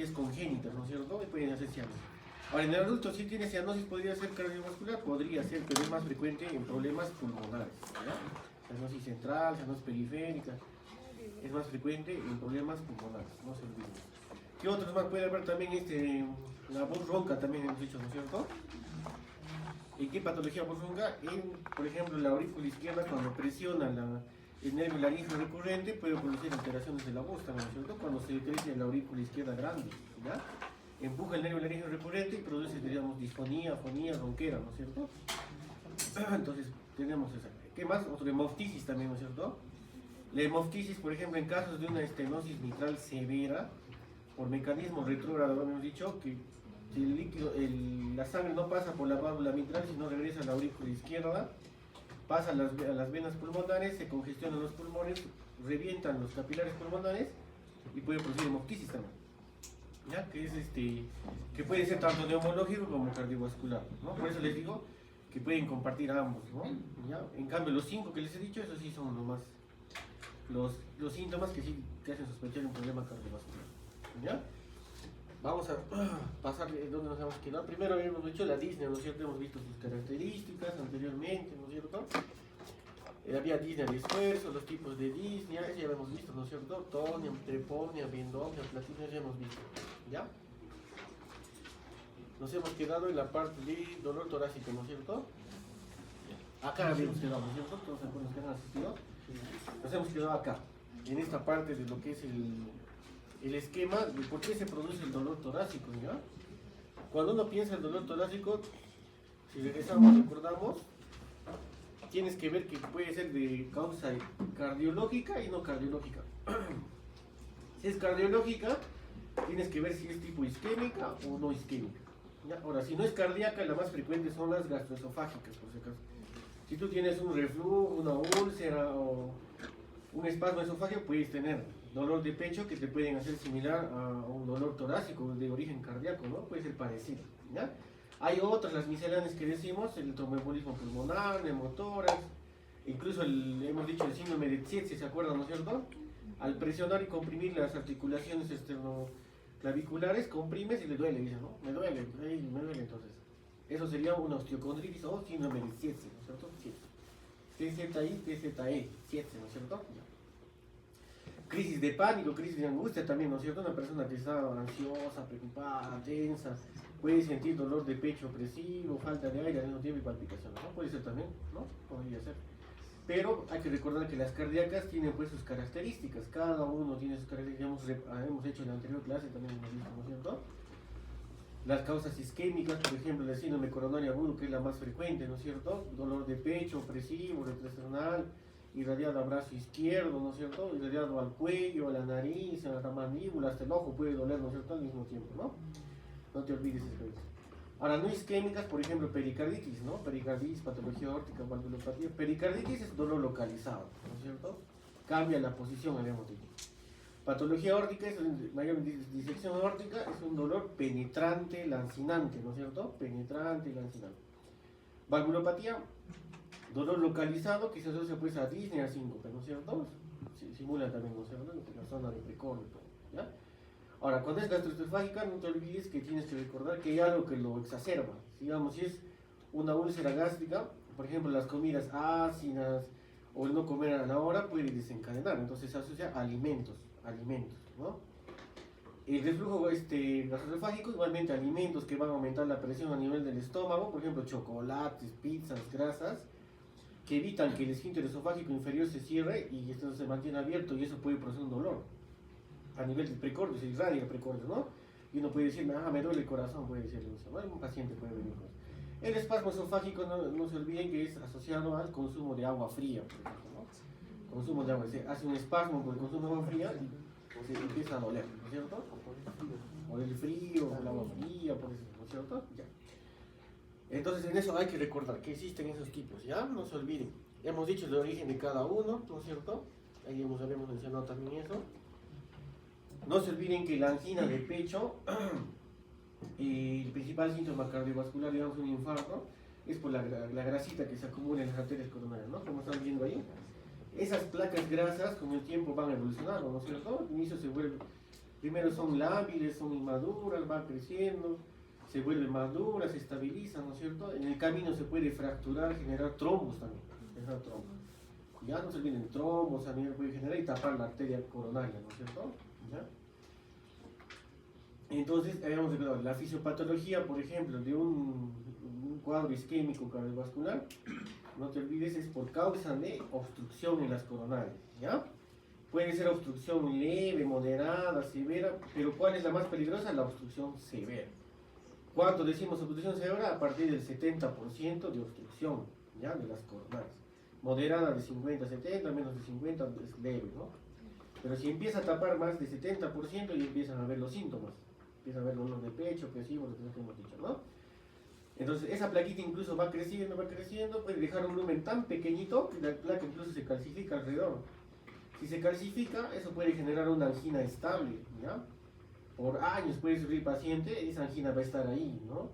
es congénita, ¿no es cierto? Y pueden hacer cianosis. Ahora, en el adulto, si tiene cianosis, podría ser cardiovascular, podría ser, pero es más frecuente en problemas pulmonares, ¿ya? Cianosis central, cianosis periférica, es más frecuente en problemas pulmonares, no se olviden. ¿Qué otros más puede haber también? La voz ronca también hemos dicho, ¿no es cierto? ¿En qué patología voz ronca? Por ejemplo, la aurícula izquierda, cuando presiona el nervio laríngeo recurrente, puede producir alteraciones de la voz también, ¿no es cierto? Cuando se crece la aurícula izquierda grande, ¿ya? Empuja el nervio laríngeo recurrente y produce, digamos, disfonía, afonía, ronquera, ¿no es cierto? Entonces, tenemos esa. ¿Qué más? Otro, hemoftisis también, ¿no es cierto? La hemoftisis, por ejemplo, en casos de una estenosis mitral severa, por mecanismo retrógrado, hemos dicho que si el líquido, la sangre no pasa por la válvula mitral, sino regresa a la aurícula izquierda, pasa a las venas pulmonares, se congestionan los pulmones, revientan los capilares pulmonares y puede producir hemoftisis también. ¿Ya? Que puede ser tanto neumológico como cardiovascular, ¿no? Por eso les digo que pueden compartir ambos, ¿no? ¿Ya? En cambio, los 5 que les he dicho, esos sí son los síntomas que sí te hacen sospechar un problema cardiovascular. ¿Ya? Vamos a pasar donde nos hemos quedado. Primero habíamos dicho la disnea, ¿no es cierto? Hemos visto sus características anteriormente, ¿no es cierto? Había disnea de esfuerzo, los tipos de disnea, ya habíamos visto, ¿no es cierto? Tonia, treponia, bendomnia, platina, ya hemos visto, ¿ya? Nos hemos quedado en la parte de dolor torácico, ¿no es cierto? Acá habíamos quedado, ¿no es cierto? Todos los que han asistido. Nos hemos quedado acá, en esta parte de lo que es el esquema de por qué se produce el dolor torácico, ¿ya? Cuando uno piensa en el dolor torácico, si regresamos, recordamos, tienes que ver que puede ser de causa cardiológica y no cardiológica. Si es cardiológica, tienes que ver si es tipo isquémica o no isquémica, ¿ya? Ahora, si no es cardíaca, la más frecuente son las gastroesofágicas, por si acaso. Si tú tienes un reflujo, una úlcera o un espasmo esofágico, puedes tener dolor de pecho que te pueden hacer similar a un dolor torácico de origen cardíaco, ¿no? Puede ser parecido, ¿ya? Hay otras, las misceláneas que decimos, el tromboembolismo pulmonar, neumotórax, incluso hemos dicho el síndrome de Tietze, ¿se acuerdan, no es cierto? Al presionar y comprimir las articulaciones esternoclaviculares, comprimes y le duele, dice, ¿no? Me duele, me duele entonces. Eso sería una osteocondritis o síndrome de Tietze, ¿no es cierto? TZI, TZE, Tietze, ¿no es cierto? Ya. Crisis de pánico, crisis de angustia también, ¿no es cierto? Una persona que está ansiosa, preocupada, tensa, puede sentir dolor de pecho opresivo, falta de aire al mismo tiempo y palpitaciones, ¿no? Puede ser también, ¿no? Podría ser. Pero hay que recordar que las cardíacas tienen pues sus características, cada uno tiene sus características, hemos hecho en la anterior clase también, ¿no es cierto? Las causas isquémicas, por ejemplo, el síndrome coronario agudo, que es la más frecuente, ¿no es cierto? Dolor de pecho opresivo, retroesternal, irradiado al brazo izquierdo, ¿no es cierto? Irradiado al cuello, a la nariz, a la mandíbula, hasta el ojo puede doler, ¿no es cierto? Al mismo tiempo, ¿no? No te olvides eso. Ahora, no isquémicas, por ejemplo, pericarditis, ¿no? Pericarditis, patología aórtica, valvulopatía. Pericarditis es dolor localizado, ¿no es cierto? Cambia la posición, habíamos dicho. Patología aórtica es mayor disección aórtica, es un dolor penetrante, lancinante, ¿no es cierto? Penetrante y lancinante. Valvulopatía, dolor localizado que se asocia pues a disnea, a síncope, ¿no es cierto? Simula también, ¿no es cierto? En la zona de precordio, ¿ya? Ahora, cuando es gastroesofágica, no te olvides que tienes que recordar que hay algo que lo exacerba. Digamos, si es una úlcera gástrica, por ejemplo, las comidas ácidas o el no comer a la hora puede desencadenar. Entonces se asocia a alimentos, ¿no? El reflujo gastroesofágico, igualmente alimentos que van a aumentar la presión a nivel del estómago, por ejemplo, chocolates, pizzas, grasas, que evitan que el esfínter esofágico inferior se cierre y esto se mantiene abierto y eso puede producir un dolor. A nivel del precordio, se irradia el precordio, ¿no? Y uno puede decir, me duele el corazón, puede decirle, ¿no? Un paciente puede venir con eso. El espasmo esofágico, no se olviden que es asociado al consumo de agua fría, por ejemplo, ¿no? Consumo de agua, se hace un espasmo por el consumo de agua fría y se empieza a doler, ¿no es cierto? O el frío, o el agua fría, por eso, ¿no es cierto? Ya. Entonces en eso hay que recordar que existen esos tipos, ¿ya? No se olviden. Hemos dicho el origen de cada uno, ¿no es cierto? Ahí habíamos mencionado también eso. No se olviden que la angina de pecho, el principal síntoma cardiovascular, digamos un infarto, es por la grasita que se acumula en las arterias coronarias, ¿no? Como están viendo ahí. Esas placas grasas con el tiempo van evolucionando, ¿no es cierto? Al inicio Primero son lábiles, son inmaduras, van creciendo, se vuelven más duras, se estabilizan, ¿no es cierto? En el camino se puede fracturar, generar trombos también, generar trombos. Ya no se olviden trombos, también puede generar y tapar la arteria coronaria, ¿no es cierto? ¿Ya? Entonces, habíamos recordado, la fisiopatología, por ejemplo, de un cuadro isquémico cardiovascular, no te olvides, es por causa de obstrucción en las coronarias, ¿ya? Puede ser obstrucción leve, moderada, severa, pero ¿cuál es la más peligrosa? La obstrucción severa. ¿Cuánto decimos obstrucción severa? A partir del 70% de obstrucción, ¿ya? De las coronarias. Moderada de 50 a 70, menos de 50 es leve, ¿no? Pero si empieza a tapar más de 70%, ya empiezan a ver los síntomas. Empiezan a ver dolor de pecho, presivo, lo que hemos dicho, ¿no? Entonces esa plaquita incluso va creciendo, puede dejar un lumen tan pequeñito que la placa incluso se calcifica alrededor. Si se calcifica, eso puede generar una angina estable, ¿ya? Por años puede sufrir el paciente, esa angina va a estar ahí, ¿no?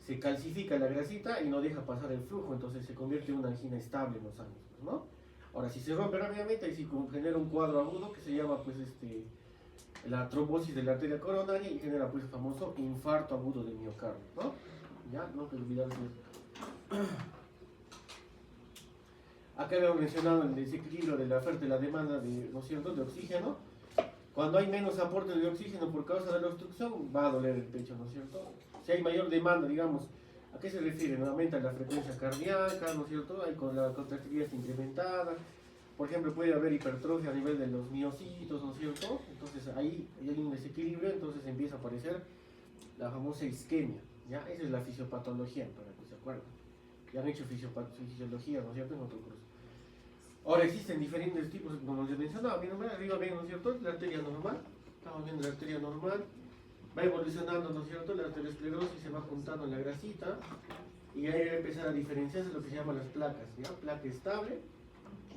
Se calcifica la grasita y no deja pasar el flujo, entonces se convierte en una angina estable en los años, ¿no? Ahora, si se rompe rápidamente, ahí sí genera un cuadro agudo que se llama, pues, la trombosis de la arteria coronaria y genera, pues, el famoso infarto agudo del miocardio, ¿no? Ya, no te olvides de eso. Acá habíamos mencionado el desequilibrio de la oferta y la demanda de, ¿no es cierto?, de oxígeno. Cuando hay menos aporte de oxígeno por causa de la obstrucción, va a doler el pecho, ¿no es cierto? Si hay mayor demanda, digamos, ¿a qué se refiere? Aumenta la frecuencia cardíaca, ¿no es cierto? Hay con la contractilidad incrementada. Por ejemplo, puede haber hipertrofia a nivel de los miocitos, ¿no es cierto? Entonces ahí hay un desequilibrio, entonces empieza a aparecer la famosa isquemia, ¿ya? Esa es la fisiopatología, para que se acuerden. Ya han hecho fisiología, ¿no es cierto?, en otro curso. Ahora existen diferentes tipos, como les mencionaba, arriba ven, ¿no es cierto?, la arteria normal, estamos viendo la arteria normal, va evolucionando, ¿no es cierto?, la arteriosclerosis se va juntando en la grasita, y ahí va a empezar a diferenciarse lo que se llaman las placas, ¿ya? Placa estable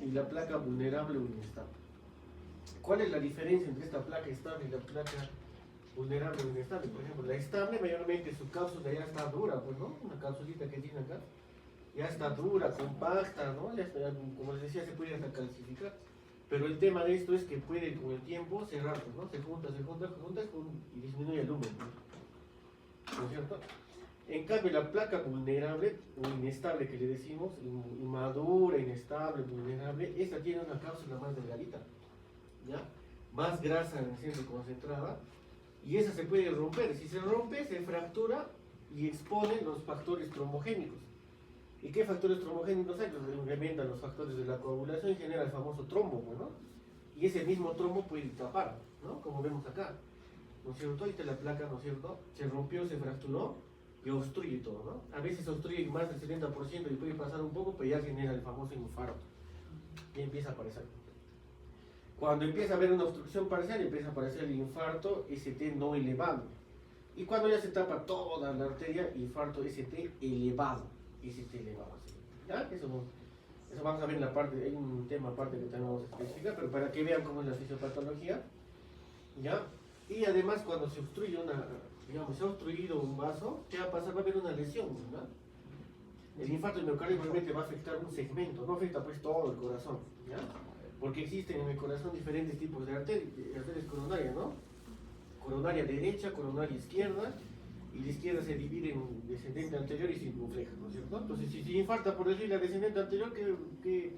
y la placa vulnerable o inestable. ¿Cuál es la diferencia entre esta placa estable y la placa vulnerable o inestable? Por ejemplo, la estable mayormente su cápsula ya está dura, pues, ¿no? Una cápsulita que tiene acá, ya está dura, compacta, ¿no? Ya está, como les decía, se puede hasta calcificar. Pero el tema de esto es que puede con el tiempo cerrar, ¿no? Se junta y disminuye el número, ¿no es cierto? En cambio, la placa vulnerable o inestable que le decimos, inmadura, inestable, vulnerable, esta tiene una cápsula más delgadita, ¿ya? Más grasa en el centro concentrada, y esa se puede romper. Si se rompe, se fractura y expone los factores trombogénicos. ¿Y qué factores trombogénicos hay? Los incrementan los factores de la coagulación y genera el famoso trombo, ¿no? Y ese mismo trombo puede tapar, ¿no? Como vemos acá, ¿no es cierto? Ahí está la placa, ¿no es cierto? Se rompió, se fracturó y obstruye todo, ¿no? A veces obstruye más del 70% y puede pasar un poco, pero ya genera el famoso infarto. Y empieza a aparecer. Cuando empieza a haber una obstrucción parcial, empieza a aparecer el infarto ST no elevado. Y cuando ya se tapa toda la arteria, infarto ST elevado. ST elevado. ¿Ya? Eso vamos a ver en la parte, hay un tema aparte que también vamos a especificar, pero para que vean cómo es la fisiopatología. ¿Ya? Y además cuando se obstruye digamos, se ha obstruido un vaso, ¿qué va a pasar? Va a haber una lesión, ¿verdad? El infarto del miocardio probablemente va a afectar un segmento, no afecta pues todo el corazón, ¿ya? Porque existen en el corazón diferentes tipos de arterias coronarias, ¿no? Coronaria derecha, coronaria izquierda, y la izquierda se divide en descendente anterior y circunfleja, ¿no es cierto? Entonces, si infarta por decir la descendente anterior, ¿qué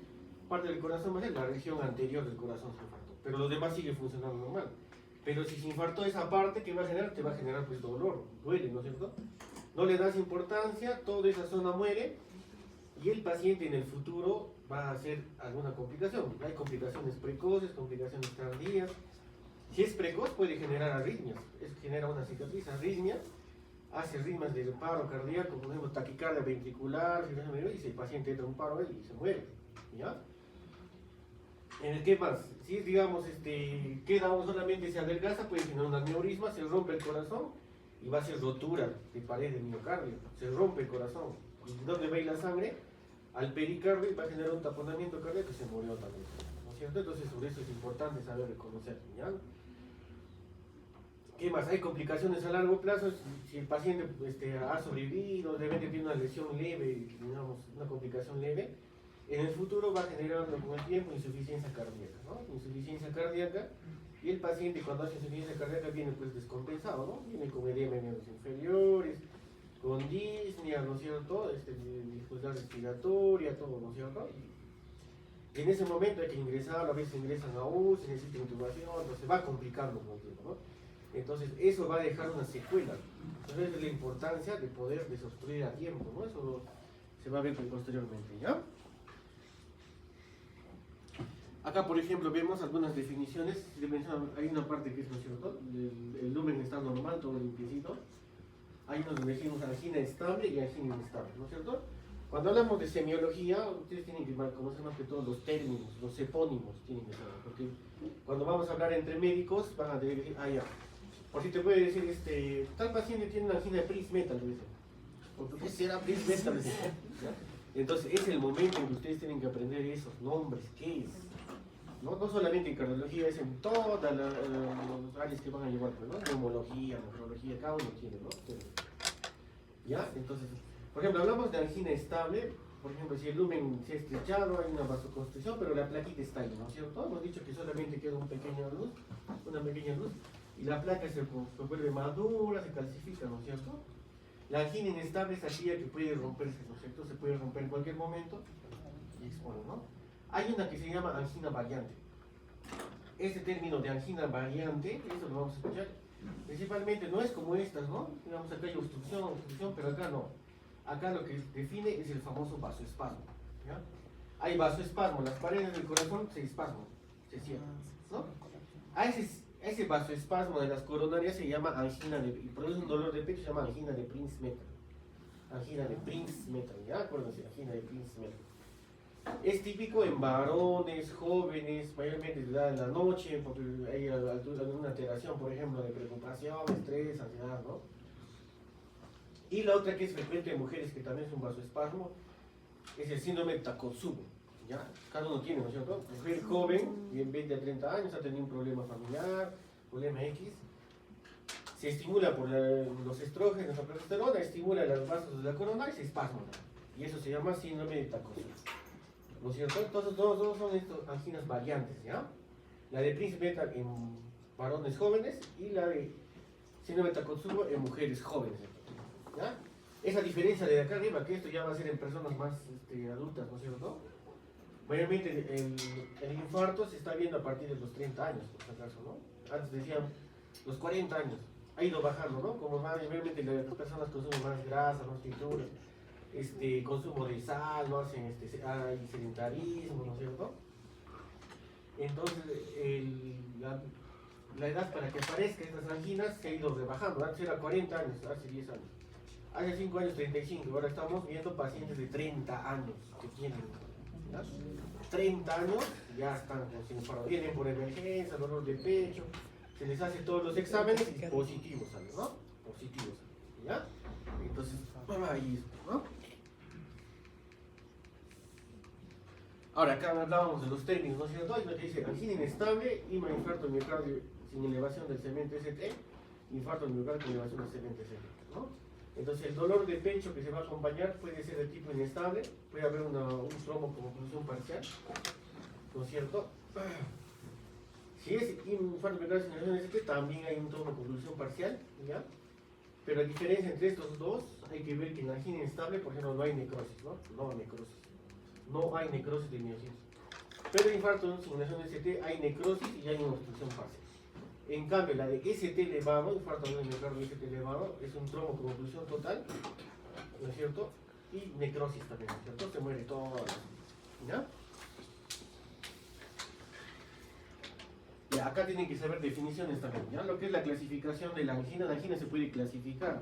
parte del corazón va a ser? La región anterior del corazón se infartó, pero los demás siguen funcionando normal. Pero si se infartó esa parte, ¿qué va a generar? Te va a generar pues dolor, duele, ¿no es cierto? No le das importancia, toda esa zona muere, y el paciente en el futuro va a hacer alguna complicación. Hay complicaciones precoces, complicaciones tardías. Si es precoz puede generar arritmias, genera una cicatriz, arritmia, hace arritmias del paro cardíaco, por ejemplo taquicardia ventricular, y si el paciente entra en un paro y se muere, ¿ya? ¿Qué más? Si digamos, queda solamente se adelgaza, puede generar un aneurisma, se rompe el corazón y va a ser rotura de pared del miocardio, se rompe el corazón. ¿Y dónde va a ir la sangre? Al pericardio y va a generar un taponamiento cardíaco y se murió también, ¿no es cierto? Entonces sobre eso es importante saber reconocer, ¿ya? ¿Qué más? Hay complicaciones a largo plazo. Si el paciente ha sobrevivido, de repente tiene una lesión leve, digamos, una complicación leve, en el futuro va generando con el tiempo insuficiencia cardíaca, ¿no? Insuficiencia cardíaca, Y el paciente cuando hace insuficiencia cardíaca viene pues descompensado, ¿no? Viene con edema en miembros inferiores, con disnea, ¿no es cierto? Dificultad respiratoria, todo, ¿no es cierto? Y en ese momento hay que ingresar, a veces ingresan a UCI, necesitan intubación, entonces va complicando con el tiempo, ¿no? Entonces eso va a dejar una secuela. Entonces es la importancia de poder desobstruir a tiempo, ¿no? Eso se va a ver posteriormente, ¿ya? Acá, por ejemplo, vemos algunas definiciones. Hay una parte que es, ¿no es cierto? El lumen está normal, todo limpiecito. Hay unos donde decimos angina estable y angina inestable, ¿no es cierto? Cuando hablamos de semiología, ustedes tienen que conocer más que todos los términos, los epónimos tienen que saber, porque cuando vamos a hablar entre médicos, van a decir, ah, ya. Por si te puede decir, tal paciente tiene una angina de Prince Metal, le dicen. ¿Por qué será Prince Metal? Entonces, es el momento en que ustedes tienen que aprender esos nombres, ¿qué es? No solamente en cardiología, es en todas las áreas que van a llevar, ¿no? Neumología, nefrología, cada uno tiene, ¿no? ¿Ya? Entonces, por ejemplo, hablamos de angina estable, por ejemplo, si el lumen se ha estrechado, hay una vasoconstricción, pero la plaquita está ahí, ¿no es cierto? Hemos dicho que solamente queda una pequeña luz, y la placa se vuelve madura, se calcifica, ¿no es cierto? La angina inestable es aquella que puede romperse, ¿no es cierto? Se puede romper en cualquier momento y expone, ¿no? Hay una que se llama angina variante. Este término de angina variante, eso lo vamos a escuchar, principalmente no es como estas, ¿no? Digamos, acá hay obstrucción, pero acá no. Acá lo que define es el famoso vasoespasmo, ¿ya? Hay vasoespasmo, las paredes del corazón se espasman, se cierran, ¿no? A ese vasoespasmo de las coronarias se llama angina y produce un dolor de pecho, se llama angina de Prince-Metal. Angina de Prince-Metal, ¿ya? Acuérdense, angina de Prince-Metal. Es típico en varones, jóvenes, mayormente de edad en la noche, porque hay alguna alteración, por ejemplo, de preocupación, estrés, ansiedad, ¿no? Y la otra que es frecuente en mujeres, que también es un vasoespasmo, es el síndrome de Takotsubo, ¿ya? Cada uno tiene, ¿no es cierto? Mujer joven, bien 20 a 30 años, ha tenido un problema familiar, problema X, se estimula por los estrógenos, la progesterona, estimula los vasos de la corona y se espasma, y eso se llama síndrome de Takotsubo. ¿No es cierto? Entonces, dos son estas anginas variantes, ¿ya? La de Prince-Metal en varones jóvenes y la de síndrome de Takotsubo en mujeres jóvenes, ¿ya? Esa diferencia de acá arriba, que esto ya va a ser en personas más adultas, ¿no es cierto? Mayormente el infarto se está viendo a partir de los 30 años, por si acaso, ¿no? Antes decían los 40 años, ha ido bajando, ¿no? Como más, mayormente las personas consumen más grasa, más frituras, consumo de sal, no hacen hay sedentarismo, ¿no es cierto? Entonces, la edad para que aparezcan estas anginas se ha ido rebajando. Antes era 40 años, hace 10 años. Hace 5 años 35, ahora estamos viendo pacientes de 30 años que tienen, ¿ya? 30 años ya están con infarto, vienen por emergencia, dolor de pecho, se les hace todos los exámenes y positivos salen, ¿no? Positivos salen, ¿ya? Entonces, ahí es, ¿no? Ahora, acá hablábamos de los términos, ¿no es cierto? Hay lo que dice angina inestable, infarto miocardio sin elevación del segmento ST, infarto miocardio con elevación del segmento ST, ¿no? Entonces, el dolor de pecho que se va a acompañar puede ser de tipo inestable, puede haber un trombo como oclusión parcial, ¿no es cierto? Si es infarto miocardio sin elevación del ST, también hay un trombo con oclusión parcial, ¿ya? Pero la diferencia entre estos dos, hay que ver que en la angina inestable, por ejemplo, no hay necrosis, ¿no? No hay necrosis. No hay necrosis de miocitos. Pero en infarto sin elevación del ST hay necrosis y hay una obstrucción parcial. En cambio, la de ST elevado, infarto de miocardio ST elevado, es un trombo con oclusión total, ¿no es cierto? Y necrosis también, ¿no es cierto? Se muere todo, ¿ya? Y acá tienen que saber definiciones también, ¿ya? Lo que es la clasificación de la angina se puede clasificar.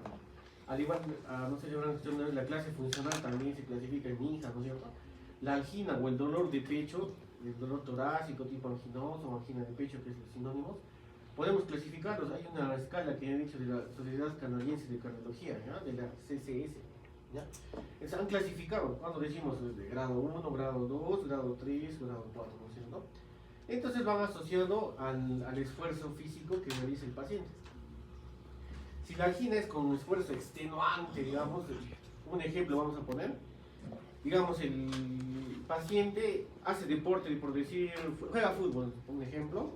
Al igual, no sé si habrán escuchado, la clase funcional también se clasifica en hijas, ¿no es cierto? La angina o el dolor de pecho, el dolor torácico tipo anginoso o angina de pecho, que es los sinónimos, podemos clasificarlos. Hay una escala que he dicho de la Sociedad Canadiense de Cardiología, ¿ya? De la CCS, ¿ya? Se han clasificado, cuando decimos de grado 1, grado 2, grado 3, grado 4, ¿no es cierto? Entonces van asociado al esfuerzo físico que realiza el paciente. Si la angina es con un esfuerzo extenuante, digamos, un ejemplo vamos a poner, digamos el paciente hace deporte, por decir, juega fútbol, un ejemplo,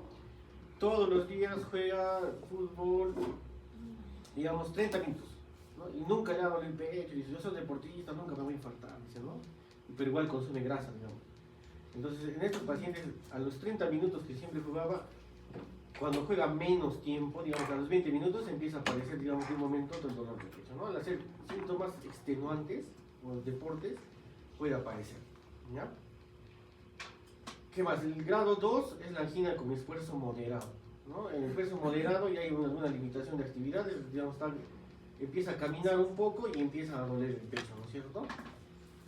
todos los días juega fútbol, digamos, 30 minutos, ¿no? Y nunca le ha dado el pecho, y dice, yo soy deportista, nunca me voy a infartar, dice, ¿no? Pero igual consume grasa, digamos. Entonces, en estos pacientes, a los 30 minutos que siempre jugaba, cuando juega menos tiempo, digamos, a los 20 minutos, empieza a aparecer, digamos, de un momento otro el dolor de pecho, ¿no? Al hacer síntomas extenuantes, o deportes, puede aparecer, ¿ya? ¿Qué más? El grado 2 es la angina con esfuerzo moderado, ¿no? En el esfuerzo moderado ya hay alguna limitación de actividades, digamos, empieza a caminar un poco y empieza a doler el pecho, ¿no es cierto?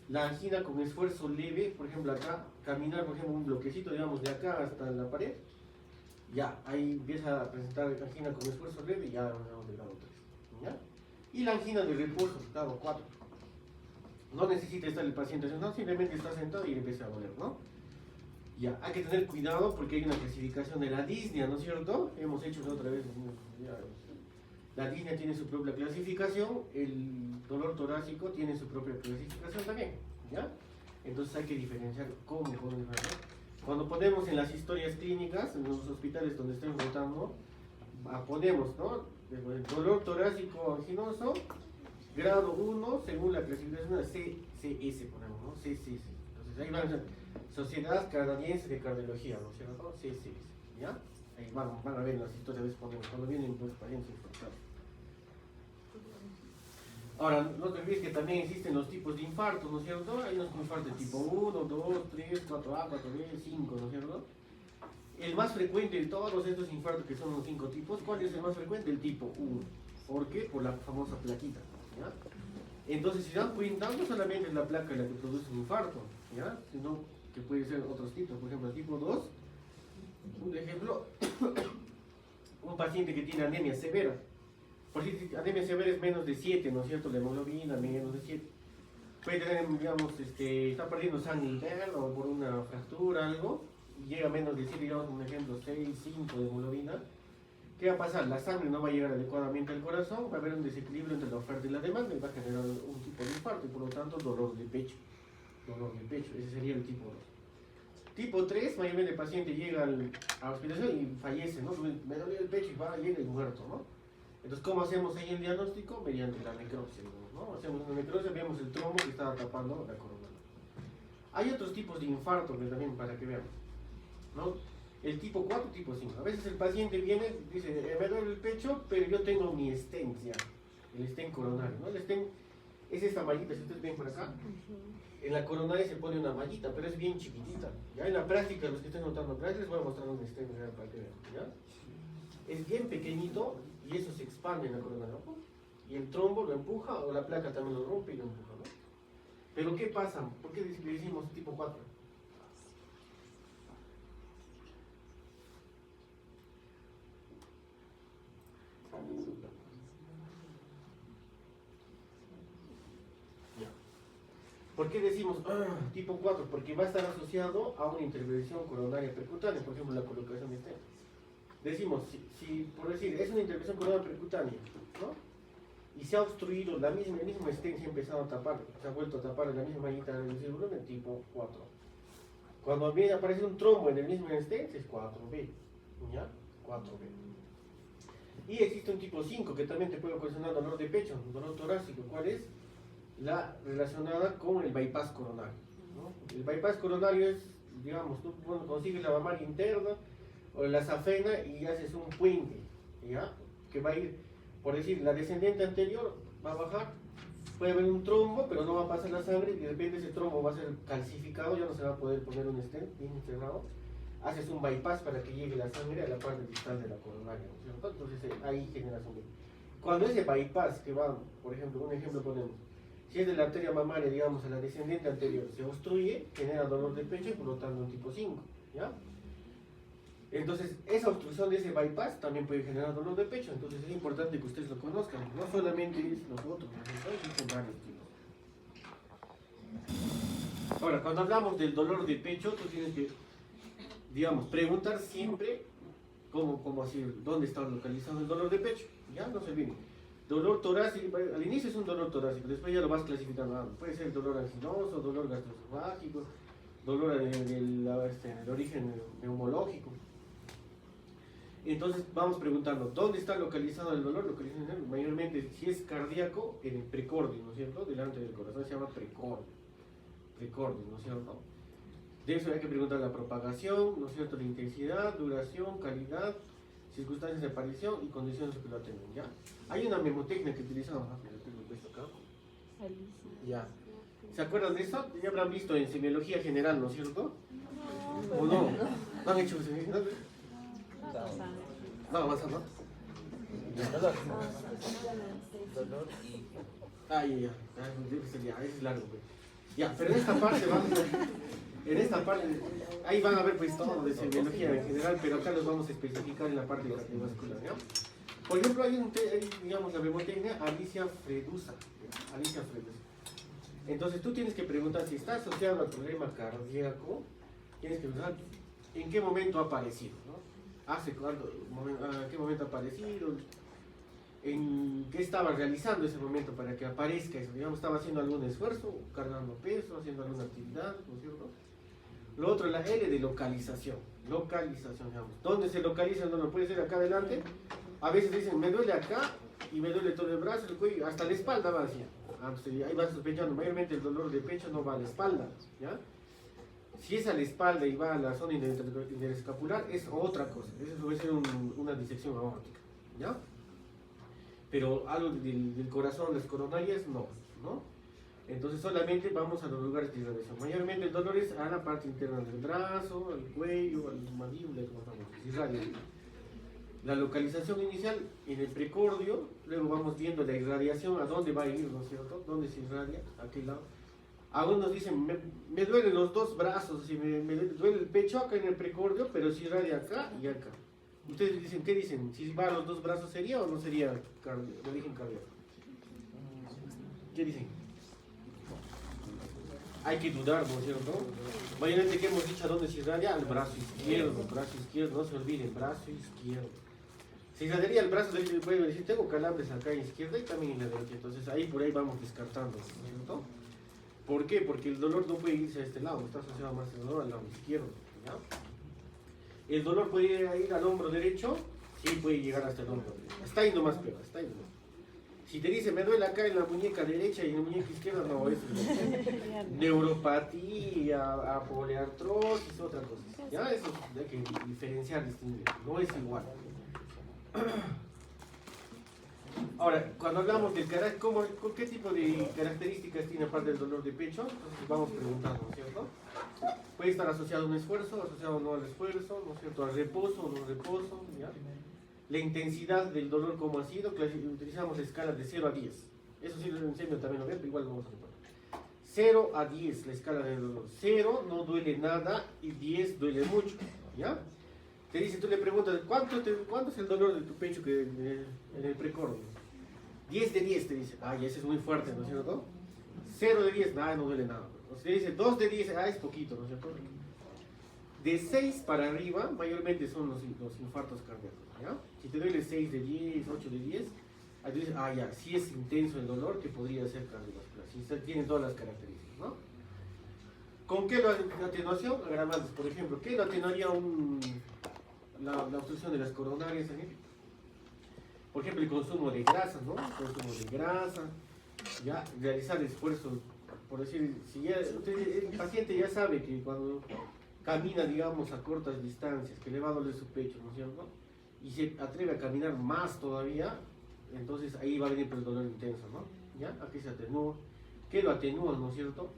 La angina con esfuerzo leve, por ejemplo acá, caminar por ejemplo un bloquecito, digamos, de acá hasta la pared, ya, ahí empieza a presentar angina con esfuerzo leve y ya hablamos del grado 3, ¿ya? Y la angina de reposo, grado 4. No necesita estar el paciente sentado, simplemente está sentado y le empieza a doler, ¿no? Ya, hay que tener cuidado porque hay una clasificación de la disnea, ¿no es cierto? Hemos hecho otra vez, la disnea tiene su propia clasificación, el dolor torácico tiene su propia clasificación también, ¿ya? Entonces hay que diferenciar cómo podemos hacer. Cuando ponemos en las historias clínicas, en los hospitales donde estén rotando, ponemos, ¿no? El dolor torácico anginoso, grado 1, según la clasificación de CCS, ponemos, ¿no? CCS. Entonces ahí van a ser Sociedad Canadiense de Cardiología, ¿no es cierto? CCS, ¿ya? Ahí van a ver en las historias, a veces cuando vienen pues, pacientes infartados. Ahora, no te olvides que también existen los tipos de infartos, ¿no es cierto? Hay unos infartos tipo 1, 2, 3, 4A, 4B, 5, ¿no es cierto? El más frecuente de todos estos infartos, que son los 5 tipos, ¿cuál es el más frecuente? El tipo 1. ¿Por qué? Por la famosa plaquita, ¿ya? Entonces, si se dan cuenta, no solamente es la placa la que produce un infarto, ¿ya? Sino que puede ser otros tipos, por ejemplo, el tipo 2, un ejemplo, un paciente que tiene anemia severa. Por si anemia severa es menos de 7, ¿no es cierto? La hemoglobina menos de 7. Puede tener, digamos, está perdiendo sangre interna o por una fractura, algo, y llega a menos de 7, digamos, un ejemplo, 6, 5 de hemoglobina. ¿Qué va a pasar? La sangre no va a llegar adecuadamente al corazón, va a haber un desequilibrio entre la oferta y la demanda y va a generar un tipo de infarto y por lo tanto dolor de pecho. Dolor de pecho, ese sería el tipo 2. Tipo 3, mayormente el paciente llega a la hospitalización y fallece, ¿no? Me dolió el pecho y llega y muerto, ¿no? Entonces, ¿cómo hacemos ahí el diagnóstico? Mediante la necropsia, ¿no? Hacemos una necropsia, vemos el trombo que estaba tapando la corona. Hay otros tipos de infarto que también para que veamos, ¿no? El tipo 4, tipo 5. A veces el paciente viene y dice, me duele el pecho, pero yo tengo mi stent ya, el stent coronario, ¿no? El stent es esta mallita, si ustedes ven por acá, en la coronaria se pone una mallita, pero es bien chiquitita. Ya en la práctica, los que estén notando práctica, les voy a mostrar un stent real para que vean, ¿ya? Es bien pequeñito y eso se expande en la coronaria, ¿no? Y el trombo lo empuja o la placa también lo rompe y lo empuja, ¿no? Pero ¿qué pasa? ¿Por qué le decimos tipo 4? ¿Por qué decimos tipo 4? Porque va a estar asociado a una intervención coronaria percutánea, por ejemplo la colocación de stent. Decimos, si por decir, es una intervención coronaria percutánea, ¿no? Y se ha obstruido, el mismo stent se ha empezado a tapar, se ha vuelto a tapar la misma mallita del volumen, tipo 4. Cuando viene a aparecer un trombo en el mismo stent es 4B, ¿ya? 4B. Y existe un tipo 5 que también te puede ocasionar dolor de pecho, dolor torácico. ¿Cuál es? La relacionada con el bypass coronario, ¿no? El bypass coronario es, digamos, tú consigues la mamaria interna o la safena y haces un puente, ¿ya? Que va a ir, por decir, la descendente anterior va a bajar, puede haber un trombo, pero no va a pasar la sangre y de repente ese trombo va a ser calcificado, ya no se va a poder poner un stent bien cerrado. Haces un bypass para que llegue la sangre a la parte distal de la coronaria, ¿no es cierto? Entonces ahí generas un... Cuando ese bypass que va, por ejemplo, un ejemplo ponemos, si es de la arteria mamaria, digamos, a la descendente anterior, se obstruye, genera dolor de pecho y por lo tanto un tipo 5, ¿ya? Entonces, esa obstrucción de ese bypass también puede generar dolor de pecho, entonces es importante que ustedes lo conozcan, no solamente es los otros, existen varios tipos. Ahora, cuando hablamos del dolor de pecho, tú tienes que, digamos, preguntar siempre cómo así, dónde está localizado el dolor de pecho, ¿ya? No se olviden. Dolor torácico, al inicio es un dolor torácico, después ya lo vas clasificando. Puede ser dolor anginoso, dolor gastroesofágico, dolor del origen neumológico. Entonces vamos preguntando, ¿dónde está localizado el dolor? Mayormente, si es cardíaco, en el precordio, ¿no es cierto? Delante del corazón se llama precordio, ¿no es cierto? De eso hay que preguntar la propagación, ¿no es cierto? La intensidad, duración, calidad, circunstancias de aparición y condiciones que lo tengan, ¿ya? Hay una memotecnia que utilizamos, ya. ¿Se acuerdan de eso? Ya habrán visto en semiología general, ¿no es cierto? ¿O no? ¿No han hecho semiología? No, más abajo. Ah, ya, es largo, pues. Ya, pero en esta parte ahí van a ver pues todo de semiología en general, pero acá los vamos a especificar en la parte cardiovascular, ¿ya? Por ejemplo, hay digamos, la memotecnia Alicia fredusa. Entonces tú tienes que preguntar si está asociado al problema cardíaco, tienes que preguntar en qué momento ha aparecido, ¿no? ¿A qué momento ha aparecido? ¿En qué estaba realizando ese momento para que aparezca eso? Digamos, estaba haciendo algún esfuerzo, cargando peso, haciendo alguna actividad, ¿no es cierto? Lo otro es la L de localización, digamos. ¿Dónde se localiza? No puede ser acá adelante. A veces dicen, me duele acá y me duele todo el brazo, el cuello, hasta la espalda va así. Ahí va sospechando, mayormente el dolor de pecho no va a la espalda, ¿ya? Si es a la espalda y va a la zona interescapular, es otra cosa. Eso puede ser una disección aórtica, ¿ya? Pero algo del corazón, las coronarias, no. Entonces solamente vamos a los lugares de irradiación. Mayormente el dolor es a la parte interna del brazo, al cuello, a la mandíbula, como estamos, la localización inicial en el precordio, luego vamos viendo la irradiación, a dónde va a ir, ¿no es cierto? ¿Dónde se irradia? ¿A qué lado? Algunos dicen, me duelen los dos brazos, me duele el pecho acá en el precordio, pero si irradia acá y acá. Ustedes dicen, ¿qué dicen? ¿Si va a los dos brazos sería o no sería de origen cardíaco? ¿Qué dicen? Hay que dudar, ¿no es cierto? Mayormente que hemos dicho a dónde se irradia, al brazo izquierdo, no se olviden, brazo izquierdo. Se irradiaría el brazo derecho, puede decir, tengo calambres acá en izquierda y también en la derecha, entonces por ahí vamos descartando, ¿no es cierto? ¿Por qué? Porque el dolor no puede irse a este lado, está asociado más el dolor al lado izquierdo, ¿ya? ¿El dolor puede ir al hombro derecho? Sí, puede llegar hasta el hombro derecho. Está yendo más peor, está yendo más. Si te dice, me duele acá en la muñeca derecha y en la muñeca izquierda, no, es neuropatía, poliartrosis, otra cosa. Ya, eso hay que diferenciar, distinguir, no es igual. Ahora, cuando hablamos del carácter, ¿qué tipo de características tiene aparte del dolor de pecho? Entonces vamos preguntando, ¿no es cierto? Puede estar asociado a un esfuerzo, asociado o no al esfuerzo, ¿no es cierto? Al reposo o no reposo, ¿ya? La intensidad del dolor, ¿cómo ha sido? Utilizamos la escala de 0 a 10. Eso sí lo enseño también, ¿no ven? Pero igual lo vamos a reparar. 0 a 10, la escala del dolor. 0 no duele nada y 10 duele mucho, ¿ya? Te dice, tú le preguntas, ¿cuánto es el dolor de tu pecho en el precordio? 10 de 10 te dice, ay, ese es muy fuerte, ¿no es cierto? 0 de 10, nada, no duele nada. O sea, te dice 2 de 10, es poquito, ¿no es cierto? De 6 para arriba, mayormente son los infartos cardíacos, ¿ya? Si te duele 6 de 10, 8 de 10, ahí tú dices, ya, sí es intenso el dolor, que podría ser cardiovascular, si tiene todas las características, ¿no? ¿Con qué la atenuación? Agravantes, por ejemplo, ¿qué lo atenuaría la obstrucción de las coronarias? Por ejemplo, el consumo de grasa, ¿no? Ya, realizar esfuerzos, por decir, si ya, el paciente ya sabe que cuando camina, digamos, a cortas distancias, que le va a doler su pecho, ¿no es cierto? Y se atreve a caminar más todavía, entonces ahí va a venir el dolor intenso, ¿no? ¿Ya? Aquí se atenúa. ¿Qué lo atenúa, no es cierto?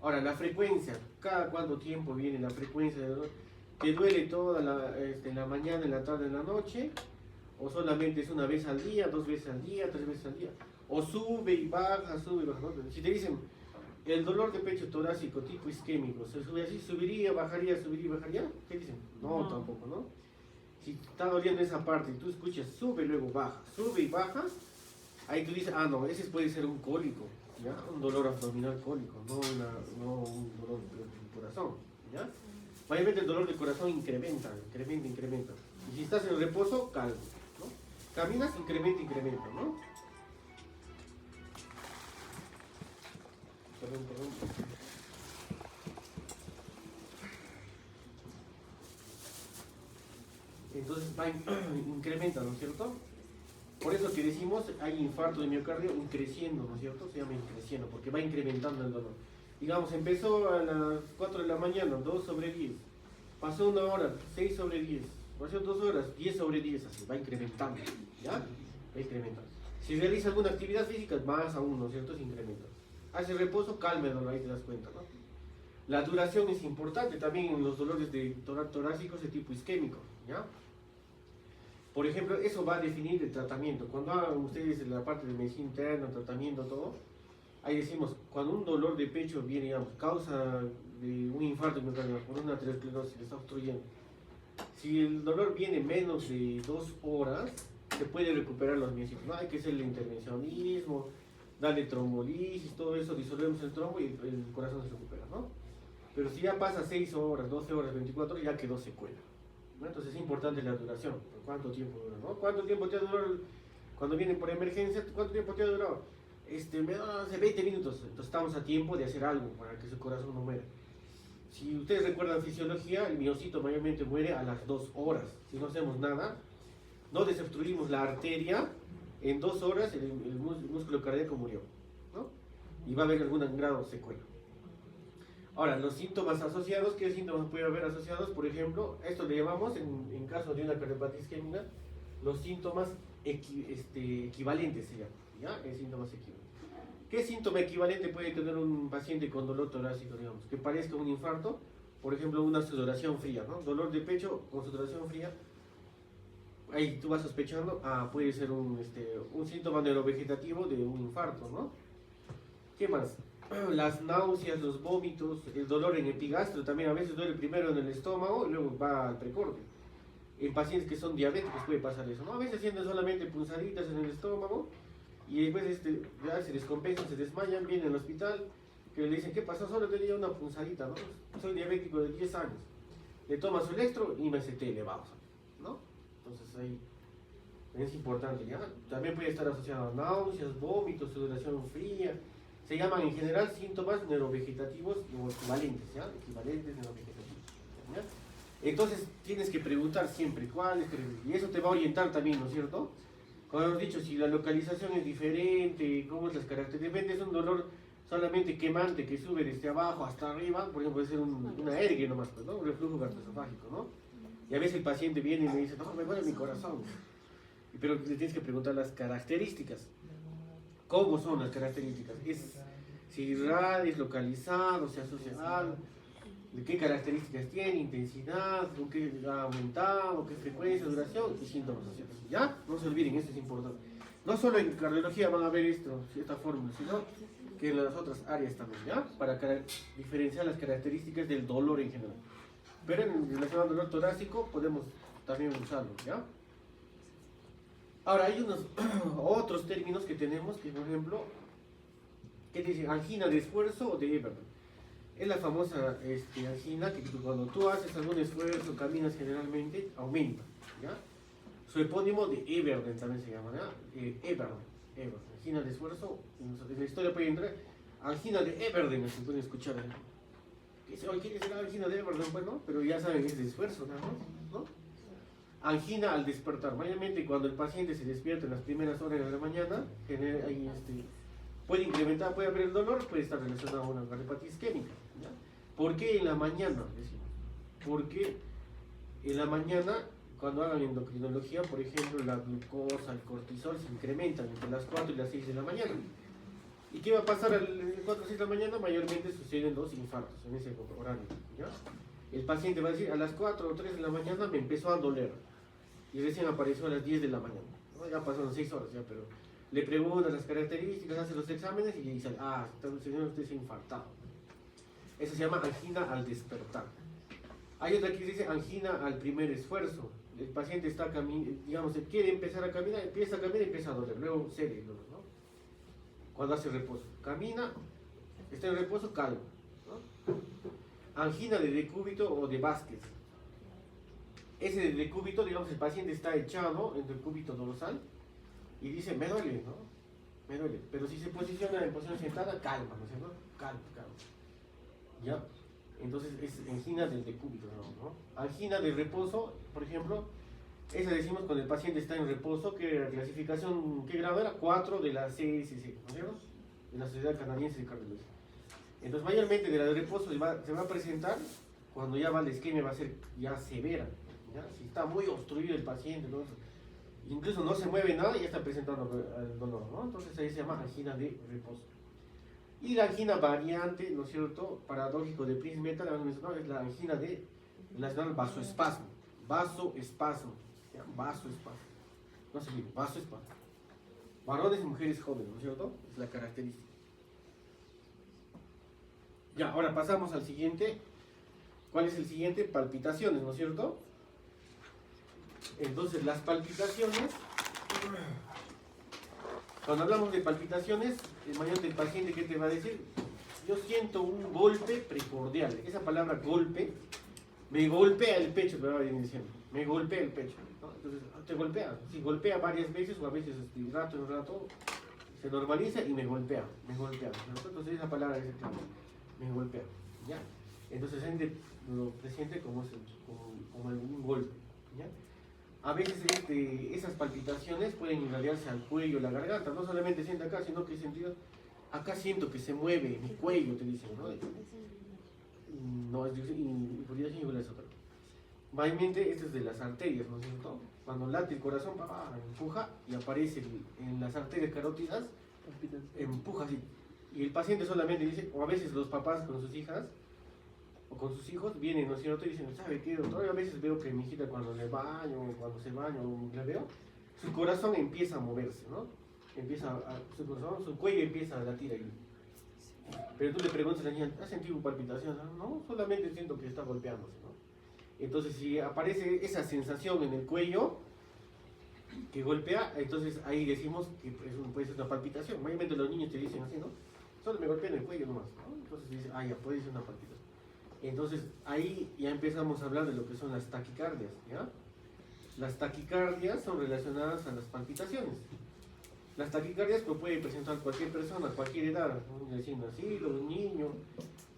Ahora, la frecuencia, cada cuánto tiempo viene la frecuencia de dolor. ¿Te duele toda en la mañana, en la tarde, en la noche? ¿O solamente es una vez al día, 2 veces al día, 3 veces al día? ¿O sube y baja, ¿no? Si te dicen, el dolor de pecho torácico tipo isquémico, ¿se sube así? ¿Subiría, bajaría, subiría, bajaría? ¿Qué dicen? No, tampoco, ¿no? Si está doliendo esa parte y tú escuchas, sube, luego baja, sube y baja, ahí tú dices, no, ese puede ser un cólico, ¿ya? Un dolor abdominal cólico, no un dolor del corazón, ¿ya? Mayormente el dolor del corazón incrementa. Y si estás en reposo, calma, ¿no? Caminas, incrementa, ¿no? Perdón. entonces va incrementa, ¿no es cierto? Por eso que decimos, hay infarto de miocardio increciendo, ¿no es cierto? Se llama increciendo, porque va incrementando el dolor. Digamos, empezó a las 4 de la mañana, 2 sobre 10. Pasó una hora, 6 sobre 10. Pasó 2 horas, 10 sobre 10, así, va incrementando, ¿ya? Va incrementando. Si realiza alguna actividad física, más aún, ¿no es cierto? Se incrementa. Hace reposo, calma el dolor, ahí te das cuenta, ¿no? La duración es importante también en los dolores de torácicos de tipo isquémico, ¿ya? Por ejemplo, eso va a definir el tratamiento. Cuando hagan ustedes la parte de medicina interna, tratamiento, todo, ahí decimos, cuando un dolor de pecho viene, digamos, causa de un infarto miocardial por una aterosclerosis, le está obstruyendo. Si el dolor viene menos de 2 horas, se puede recuperar los miocitos. No hay que hacer el intervencionismo, darle trombolisis, todo eso, disolvemos el trombo y el corazón se recupera, ¿no? Pero si ya pasa 6 horas, 12 horas, 24 horas, ya quedó secuela, ¿no? Entonces es importante la duración. ¿Cuánto tiempo dura, no? ¿Cuánto tiempo te ha durado cuando vienen por emergencia? ¿Cuánto tiempo te ha durado? Me da hace 20 minutos. Entonces estamos a tiempo de hacer algo para que su corazón no muera. Si ustedes recuerdan fisiología, el miocito mayormente muere a las 2 horas. Si no hacemos nada, no desobstruimos la arteria, en 2 horas el músculo cardíaco murió, ¿no? Y va a haber algún grado de secuela. Ahora, los síntomas asociados, ¿qué síntomas puede haber asociados? Por ejemplo, esto le llamamos, en caso de una cardiopatía isquémica, los síntomas equivalentes se llaman, ¿ya? Síntomas equivalentes. ¿Qué síntoma equivalente puede tener un paciente con dolor torácico, digamos? Que parezca un infarto, por ejemplo, una sudoración fría, ¿no? Dolor de pecho con sudoración fría, ahí tú vas sospechando, puede ser un síntoma neurovegetativo de un infarto, ¿no? ¿Qué más? Las náuseas, los vómitos, el dolor en epigastrio, también a veces duele primero en el estómago y luego va al precordio. En pacientes que son diabéticos puede pasar eso, ¿no? A veces sienten solamente punzaditas en el estómago y después ya se descompensan, se desmayan, vienen al hospital, que le dicen, ¿qué pasó? Solo tenía una punzadita, ¿no? Soy diabético de 10 años. Le toma su electro y me MST elevado, ¿no? Entonces ahí es importante, ¿ya? También puede estar asociado a náuseas, vómitos, sudoración fría. Se llaman en general síntomas neurovegetativos o equivalentes, ¿ya? Equivalentes neurovegetativos, ¿ya? Entonces tienes que preguntar siempre cuál es, y eso te va a orientar también, ¿no es cierto? Como hemos dicho, si la localización es diferente, cómo es las características, depende, es un dolor solamente quemante que sube desde abajo hasta arriba, por ejemplo puede ser una ergue nomás, pues, ¿no? Un reflujo gastroesofágico, ¿no? Y a veces el paciente viene y me dice, no, me duele mi corazón, pero le tienes que preguntar las características. ¿Cómo son las características? Si es localizado, se asocia a algo, de qué características tiene, intensidad, con qué ha aumentado, qué frecuencia, duración y síntomas asociados. ¿Ya? No se olviden, eso es importante. No solo en cardiología van a ver esta fórmula, sino que en las otras áreas también, ¿ya? Para diferenciar las características del dolor en general. Pero en relación al dolor torácico podemos también usarlo, ¿ya? Ahora, hay unos otros términos que tenemos, que por ejemplo, ¿qué dicen? Angina de esfuerzo o de Everton. Es la famosa angina que cuando tú haces algún esfuerzo, caminas generalmente, aumenta, ¿ya? Su epónimo de Everton también se llama, ¿ya? Everton, angina de esfuerzo. En la historia puede entrar angina de Everton, se pueden escuchar. ¿Quién es la angina de Everton? Bueno, pero ya saben que es de esfuerzo, ¿no? Angina al despertar, mayormente cuando el paciente se despierta en las primeras horas de la mañana, puede incrementar, puede haber el dolor, puede estar relacionado a una cardiopatía isquémica, ¿ya? ¿Por qué en la mañana? Decimos? Porque en la mañana, cuando hagan endocrinología, por ejemplo, la glucosa, el cortisol se incrementan entre las 4 y las 6 de la mañana. ¿Y qué va a pasar a las 4 o 6 de la mañana? Mayormente suceden los infartos en ese horario, ¿ya? El paciente va a decir, a las 4 o 3 de la mañana me empezó a doler. Y recién apareció a las 10 de la mañana, ¿no? Ya pasaron 6 horas, ya, pero le preguntan las características, hace los exámenes y le dicen, señor, usted se ha infartado. Eso se llama angina al despertar. Hay otra que dice angina al primer esfuerzo. El paciente está digamos, quiere empezar a caminar, empieza a caminar y empieza a doler, luego cede el dolor, ¿no? Cuando hace reposo. Camina, está en reposo, calma, ¿no? Angina de decúbito o de Vázquez. Ese de decúbito, digamos, el paciente está echado en el decúbito dorsal y dice, me duele, ¿no? Me duele. Pero si se posiciona en posición sentada, calma, ¿no es cierto? Calma. ¿Ya? Entonces es angina del decúbito, ¿no? Angina de reposo, por ejemplo, Esa decimos cuando el paciente está en reposo, que la clasificación, ¿qué grado era? 4 de la CSC, ¿no es cierto? De la Sociedad Canadiense de Cardiología. Entonces, mayormente de la de reposo se va a presentar cuando ya va la isquemia, va a ser ya severa, ¿ya? Si está muy obstruido el paciente, ¿no? Incluso no se mueve nada y ya está presentando el dolor, ¿no? Entonces ahí se llama angina de reposo. Y la angina variante, ¿no es cierto? Paradójico de Prince-Meta, es la angina de relacionada al vasoespasmo. Vasoespasmo. ¿Ya? Vasoespasmo. No se dice, vasoespasmo. Varones y mujeres jóvenes, ¿no es cierto? Es la característica. Ya, ahora pasamos al siguiente. ¿Cuál es el siguiente? Palpitaciones, ¿no es cierto? Entonces, las palpitaciones, cuando hablamos de palpitaciones, el mayor del paciente, ¿qué te va a decir? Yo siento un golpe precordial. Esa palabra golpe, me golpea el pecho, me va a venir diciendo. Me golpea el pecho, ¿no? Entonces, te golpea. Si golpea varias veces, o a veces de rato en rato, se normaliza y me golpea, ¿no? Entonces, esa palabra es el clave. Me golpea, ¿ya? Entonces, lo presiente como un golpe, ¿ya? A veces esas palpitaciones pueden irradiarse al cuello, la garganta, no solamente siente acá, sino que acá siento que se mueve mi cuello, te dicen, ¿no? No, y podría ser igual a eso, pero mayormente esto es de las arterias, ¿no es cierto? Cuando late el corazón, empuja y aparece en las arterias carótidas, empuja así. Y el paciente solamente dice, o a veces los papás con sus hijas o con sus hijos vienen, ¿no es cierto? Y dicen, ¿sabe qué, doctor? Yo a veces veo que mi hijita cuando le baño, cuando se baña, o la veo, su corazón empieza a moverse, ¿no? Su cuello empieza a latir ahí. Pero tú le preguntas a la niña, ¿has sentido palpitación? No, solamente siento que está golpeándose, ¿no? Entonces, si aparece esa sensación en el cuello que golpea, entonces ahí decimos que puede ser una palpitación. Mayormente los niños te dicen así, ¿no? Solo me golpea en el cuello nomás, ¿no? Entonces dicen, ya puede ser una palpitación. Entonces ahí ya empezamos a hablar de lo que son las taquicardias, ¿ya? Las taquicardias son relacionadas a las palpitaciones. Las taquicardias lo puede presentar cualquier persona, a cualquier edad, un recién nacido, un niño,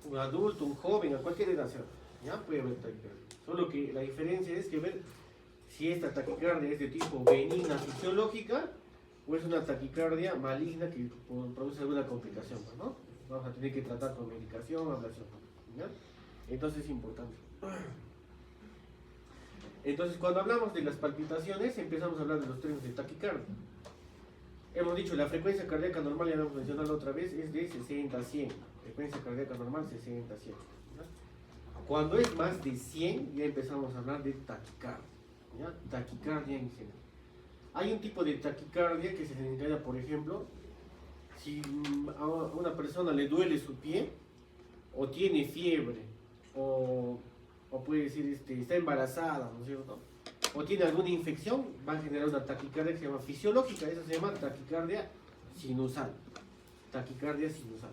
un adulto, un joven, a cualquier edad, ¿ya? Puede haber taquicardia. Solo que la diferencia es que ver si esta taquicardia es de tipo benigna fisiológica o es una taquicardia maligna que produce alguna complicación, ¿no? Vamos a tener que tratar con medicación, ablación, ¿ya? Entonces es importante. Entonces, cuando hablamos de las palpitaciones, empezamos a hablar de los términos de taquicardia. Hemos dicho, la frecuencia cardíaca normal, ya hemos mencionado otra vez, es de 60 a 100. Frecuencia cardíaca normal, 60 a 100. ¿Ya? Cuando es más de 100, ya empezamos a hablar de taquicardia. ¿Ya? Taquicardia en general. Hay un tipo de taquicardia que se desencadena, por ejemplo, si a una persona le duele su pie, o tiene fiebre, o puede decir, está embarazada, ¿no es cierto? O tiene alguna infección, va a generar una taquicardia que se llama fisiológica, esa se llama taquicardia sinusal. Taquicardia sinusal.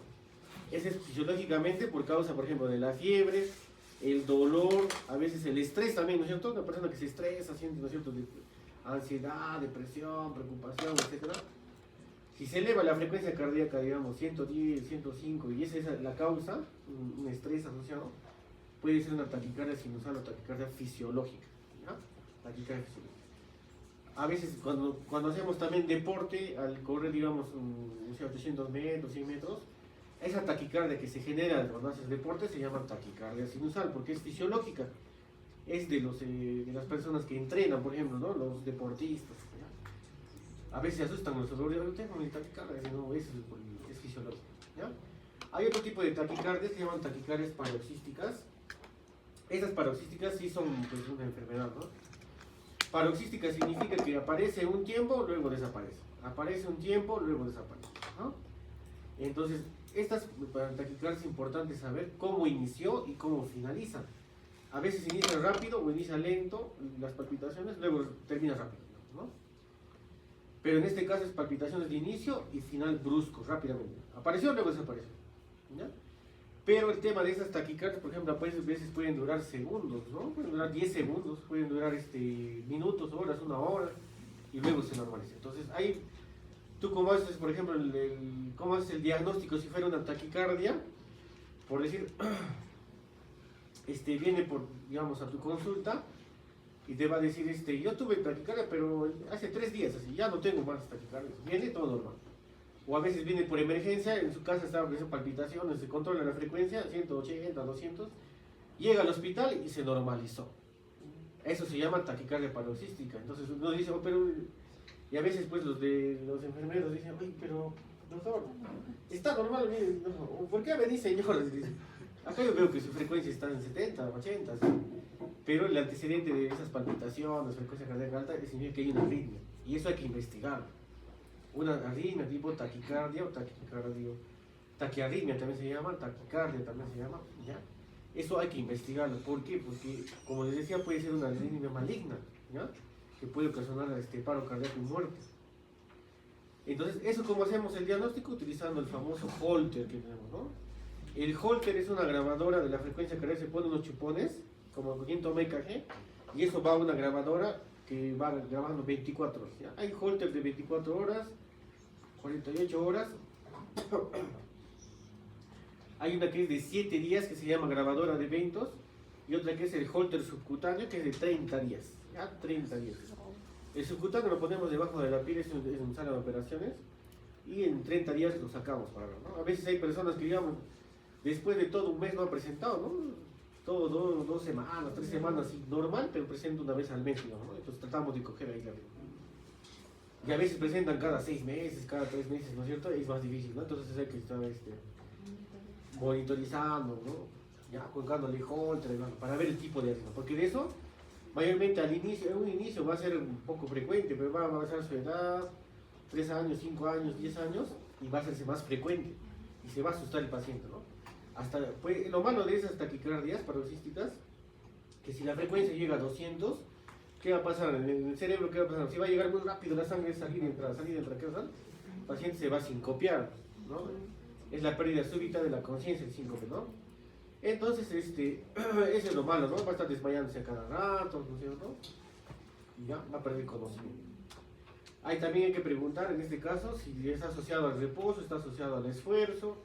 Esa es fisiológicamente por causa, por ejemplo, de la fiebre, el dolor, a veces el estrés también, ¿no es cierto? Una persona que se estresa, siente, ¿no es cierto?, de ansiedad, depresión, preocupación, etc. Si se eleva la frecuencia cardíaca, digamos, 110, 105, y esa es la causa, un estrés asociado, puede ser una taquicardia sinusal o taquicardia fisiológica, ¿ya? Taquicardia fisiológica. A veces cuando hacemos también deporte, al correr, digamos, 800 metros, 100 metros, esa taquicardia que se genera cuando haces deporte se llama taquicardia sinusal, porque es fisiológica. Es de las personas que entrenan, por ejemplo, ¿no? Los deportistas, ¿ya? A veces se asustan los dolores, yo tengo mi taquicardia, no, es fisiológica, ¿ya? Hay otro tipo de taquicardias que se llaman taquicardias paroxísticas. Esas paroxísticas sí son, pues, una enfermedad, ¿no? Paroxística significa que aparece un tiempo, luego desaparece. Aparece un tiempo, luego desaparece, ¿no? Entonces, estas taquicardias es importante saber cómo inició y cómo finaliza. A veces inicia rápido o inicia lento las palpitaciones, luego termina rápido, ¿no? Pero en este caso es palpitaciones de inicio y final brusco, rápidamente. Apareció, luego desapareció, ¿ya? Pero el tema de esas taquicardias, por ejemplo, a veces pueden durar segundos, ¿no? Pueden durar 10 segundos, pueden durar minutos, horas, una hora, y luego se normaliza. Entonces, ahí, tú cómo haces, por ejemplo, cómo haces el diagnóstico si fuera una taquicardia, por decir, viene digamos, a tu consulta, y te va a decir, yo tuve taquicardia, pero hace 3 días, así, ya no tengo más taquicardia, viene todo normal. O a veces viene por emergencia, en su casa estaba con palpitaciones, se controla la frecuencia, 180, 200, llega al hospital y se normalizó. Eso se llama taquicardia paroxística. Entonces uno dice, oh, pero... Y a veces pues los enfermeros dicen, oye, pero doctor, está normal, mire, no, ¿por qué me dice señor? Acá yo veo que su frecuencia está en 70, 80, ¿sí? Pero el antecedente de esas palpitaciones, frecuencia cardíaca alta, significa que hay una arritmia. Y eso hay que investigar. Una arritmia tipo taquicardia o taquiarritmia también se llama, taquicardia también se llama, ¿ya? Eso hay que investigarlo. ¿Por qué? Porque, como les decía, puede ser una arritmia maligna, ¿ya? Que puede ocasionar paro cardíaco y muerte. Entonces, ¿eso cómo hacemos el diagnóstico? Utilizando el famoso Holter que tenemos, ¿no? El Holter es una grabadora de la frecuencia cardíaca, se pone unos chupones, como quien toma EKG, y eso va a una grabadora que va grabando 24 horas, ¿ya? Hay Holter de 24 horas, 48 horas, hay una que es de 7 días que se llama grabadora de eventos, y otra que es el Holter subcutáneo que es de 30 días, ¿ya? 30 días. El subcutáneo lo ponemos debajo de la piel, es en sala de operaciones, y en 30 días lo sacamos para ver, ¿no? A veces hay personas que, digamos, después de todo un mes no han presentado, ¿no? Todo 2 semanas, 3 semanas, así, normal, pero presenta una vez al mes, ¿no? Entonces tratamos de coger ahí la vida. Y a veces presentan cada 6 meses, cada 3 meses, ¿no es cierto? Es más difícil, ¿no? Entonces hay que estar monitorizando, ¿no? Ya, colgándole Holter, para ver el tipo de ritmo. Porque de eso, mayormente al inicio, en un inicio va a ser un poco frecuente, pero va a avanzar su edad, 3 años, 5 años, 10 años, y va a hacerse más frecuente. Y se va a asustar el paciente, ¿no? Hasta, pues, lo malo de esas taquicardias paroxísticas, que si la frecuencia llega a 200, ¿qué va a pasar? En el cerebro, ¿qué va a pasar? Si va a llegar muy rápido la sangre, salir y entrar, ¿qué va a pasar? El paciente se va a sincopiar, ¿no? Es la pérdida súbita de la conciencia, el síncope, ¿no? Entonces, ese es lo malo, ¿no? Va a estar desmayándose a cada rato, ¿no es cierto? Y ya, va a perder conocimiento. Ahí también hay que preguntar, en este caso, si es asociado al reposo, está asociado al esfuerzo,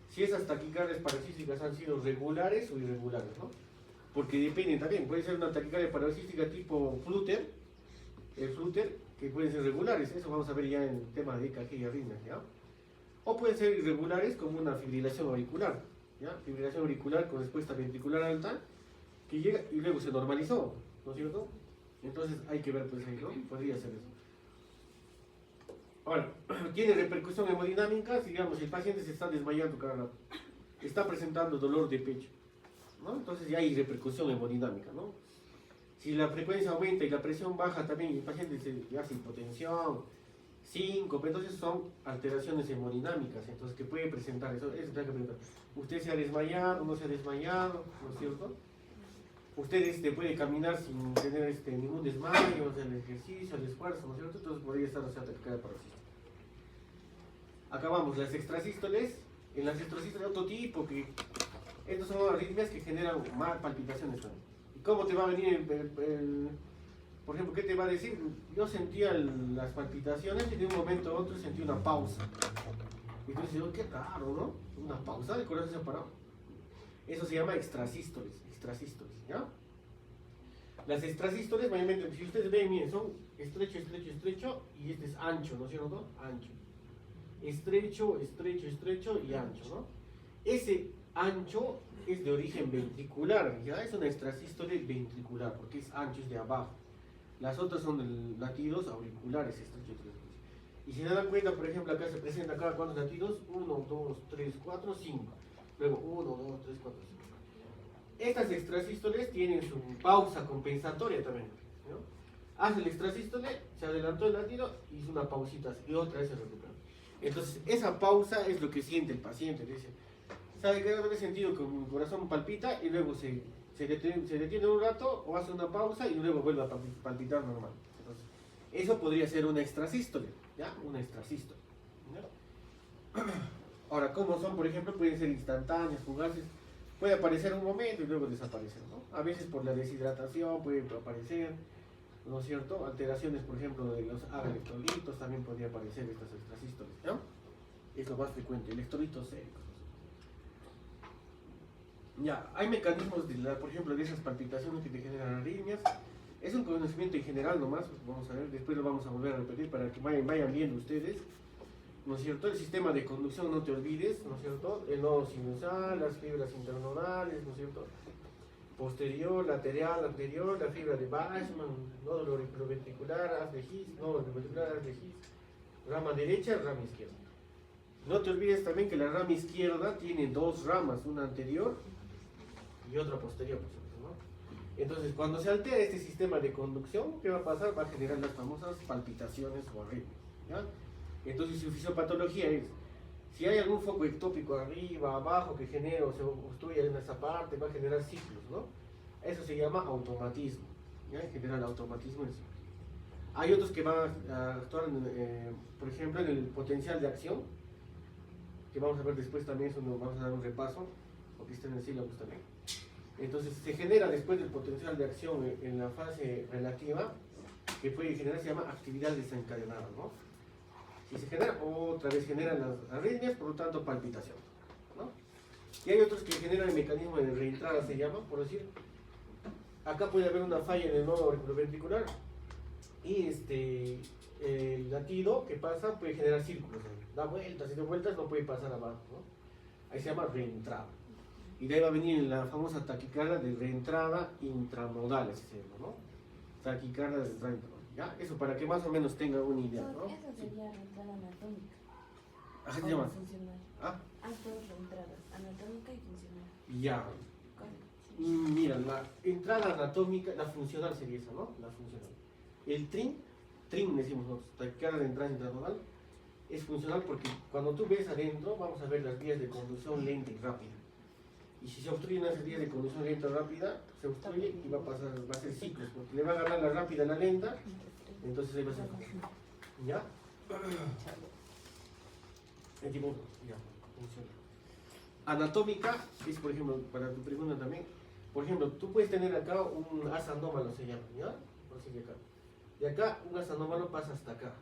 si esas taquicardias paroxísticas han sido regulares o irregulares, ¿no? Porque depende también, puede ser una taquicardia paroxística tipo Flutter, el Flutter, que pueden ser regulares, eso vamos a ver ya en el tema de EKG y arritmias, ¿ya? O pueden ser irregulares como una fibrilación auricular, ¿ya? Fibrilación auricular con respuesta ventricular alta, que llega y luego se normalizó, ¿no es cierto? Entonces hay que ver, pues ahí, ¿no? Podría ser eso. Ahora, tiene repercusión hemodinámica si, digamos, el paciente se está desmayando cada rato, está presentando dolor de pecho, ¿no? Entonces ya hay repercusión hemodinámica, ¿no? Si la frecuencia aumenta y la presión baja también, y el paciente se hace hipotensión, síncope, entonces son alteraciones hemodinámicas, entonces que puede presentar eso hay que preguntar. ¿Usted se ha desmayado, no se ha desmayado, no es cierto? Usted puede caminar sin tener ningún desmayo, o sea, el ejercicio, el esfuerzo, ¿no es cierto? Entonces podría estar asociado a taquicardia paroxística. Acabamos las extrasístoles. En las extrasístoles de otro tipo, que estos son arritmias que generan más palpitaciones también. ¿Y cómo te va a venir por ejemplo, qué te va a decir? Yo sentía las palpitaciones y de un momento a otro sentí una pausa. Y tú dices, oh, qué raro, ¿no? Una pausa, el corazón se ha parado. Eso se llama extrasístoles, ¿ya? Las extrasístoles, mayormente, si ustedes ven, miren, son estrecho, estrecho, estrecho, y este es ancho, ¿no es cierto? Ancho. Estrecho, estrecho, estrecho y ancho, ¿no? Ese ancho es de origen ventricular, ¿ya? Es una extrasístole ventricular, porque es ancho, es de abajo. Las otras son de latidos auriculares, estrecho, estrecho. Y si se dan cuenta, por ejemplo, acá se presenta cada cuántos latidos, 1, 2, 3, 4, 5. Luego 1, 2, 3, 4, 5. Estas extrasístoles tienen su pausa compensatoria también, ¿no? Hace el extrasístole, se adelantó el latido, hizo una pausita y otra vez se recupera. Entonces, esa pausa es lo que siente el paciente. Dice, ¿sabe qué? He sentido que mi corazón palpita y luego se detiene un rato o hace una pausa y luego vuelve a palpitar normal. Entonces, eso podría ser una extrasístole, ¿ya? Una extrasístole, ¿ya? Ahora, ¿cómo son? Por ejemplo, pueden ser instantáneas, fugaces. Puede aparecer un momento y luego desaparecer, ¿no? A veces por la deshidratación puede aparecer, ¿no es cierto? Alteraciones, por ejemplo, de los electrolitos, también podría aparecer estas extrasístoles, ¿no? Es lo más frecuente, electrolitos secos. Ya, hay mecanismos, por ejemplo, de esas palpitaciones que te generan arritmias. Es un conocimiento en general nomás, vamos a ver, después lo vamos a volver a repetir para que vayan viendo ustedes, ¿no es cierto? El sistema de conducción, no te olvides, ¿no es cierto? El nodo sinusal, las fibras internodales, ¿no es cierto? Posterior, lateral, anterior, la fibra de Bachmann, nódulo auriculoventricular, haz de His, nódulo auriculoventricular, haz de His, rama derecha, rama izquierda. No te olvides también que la rama izquierda tiene dos ramas, una anterior y otra posterior, por supuesto, ¿no? Entonces, cuando se altera este sistema de conducción, ¿qué va a pasar? Va a generar las famosas palpitaciones o arritmias, ¿ya? Entonces, su fisiopatología es, si hay algún foco ectópico arriba, abajo, que genera o se obstruye en esa parte, va a generar ciclos, ¿no? Eso se llama automatismo, ¿ya? En general, automatismo en ciclos. Hay otros que van a actuar, por ejemplo, en el potencial de acción, que vamos a ver después también, eso nos vamos a dar un repaso, porque está en el sílabus también. Entonces, se genera después del potencial de acción en la fase relativa, que puede generar, se llama actividad desencadenada, ¿no? Si se genera, otra vez generan las arritmias, por lo tanto palpitación, ¿no? Y hay otros que generan el mecanismo de reentrada, se llama, por decir, acá puede haber una falla en el nodo auriculoventricular y el latido que pasa puede generar círculos, da vueltas y de vueltas, no puede pasar abajo, ¿no? Ahí se llama reentrada. Y de ahí va a venir la famosa taquicardia de reentrada intramodal, así se llama, ¿no? Taquicardia de reentrada. ¿Ya? Eso para que más o menos tengan una idea, ¿no? Eso sería reentrada anatómica. ¿Así se llama? Funcional. Ah, Hay dos reentradas, anatómica y funcional. ya. ¿Cuál? Sí. Mira, la entrada anatómica, la funcional sería esa, ¿no? La funcional. El TRIN decimos nosotros, taquicardia de entrada intramodal, es funcional porque cuando tú ves adentro, vamos a ver las vías de conducción lenta y rápida. Y si se obstruyen esas vías de conducción lenta o rápida, se obstruye y va a hacer ciclos, porque le va a ganar la rápida a la lenta, entonces ahí va a ser. ¿Ya? El tipo, ya, funciona. Anatómica, es por ejemplo, para tu pregunta también, por ejemplo, tú puedes tener acá un asa anómalo, se llama, ¿ya? Por así de acá. De acá, un asa anómalo pasa hasta acá.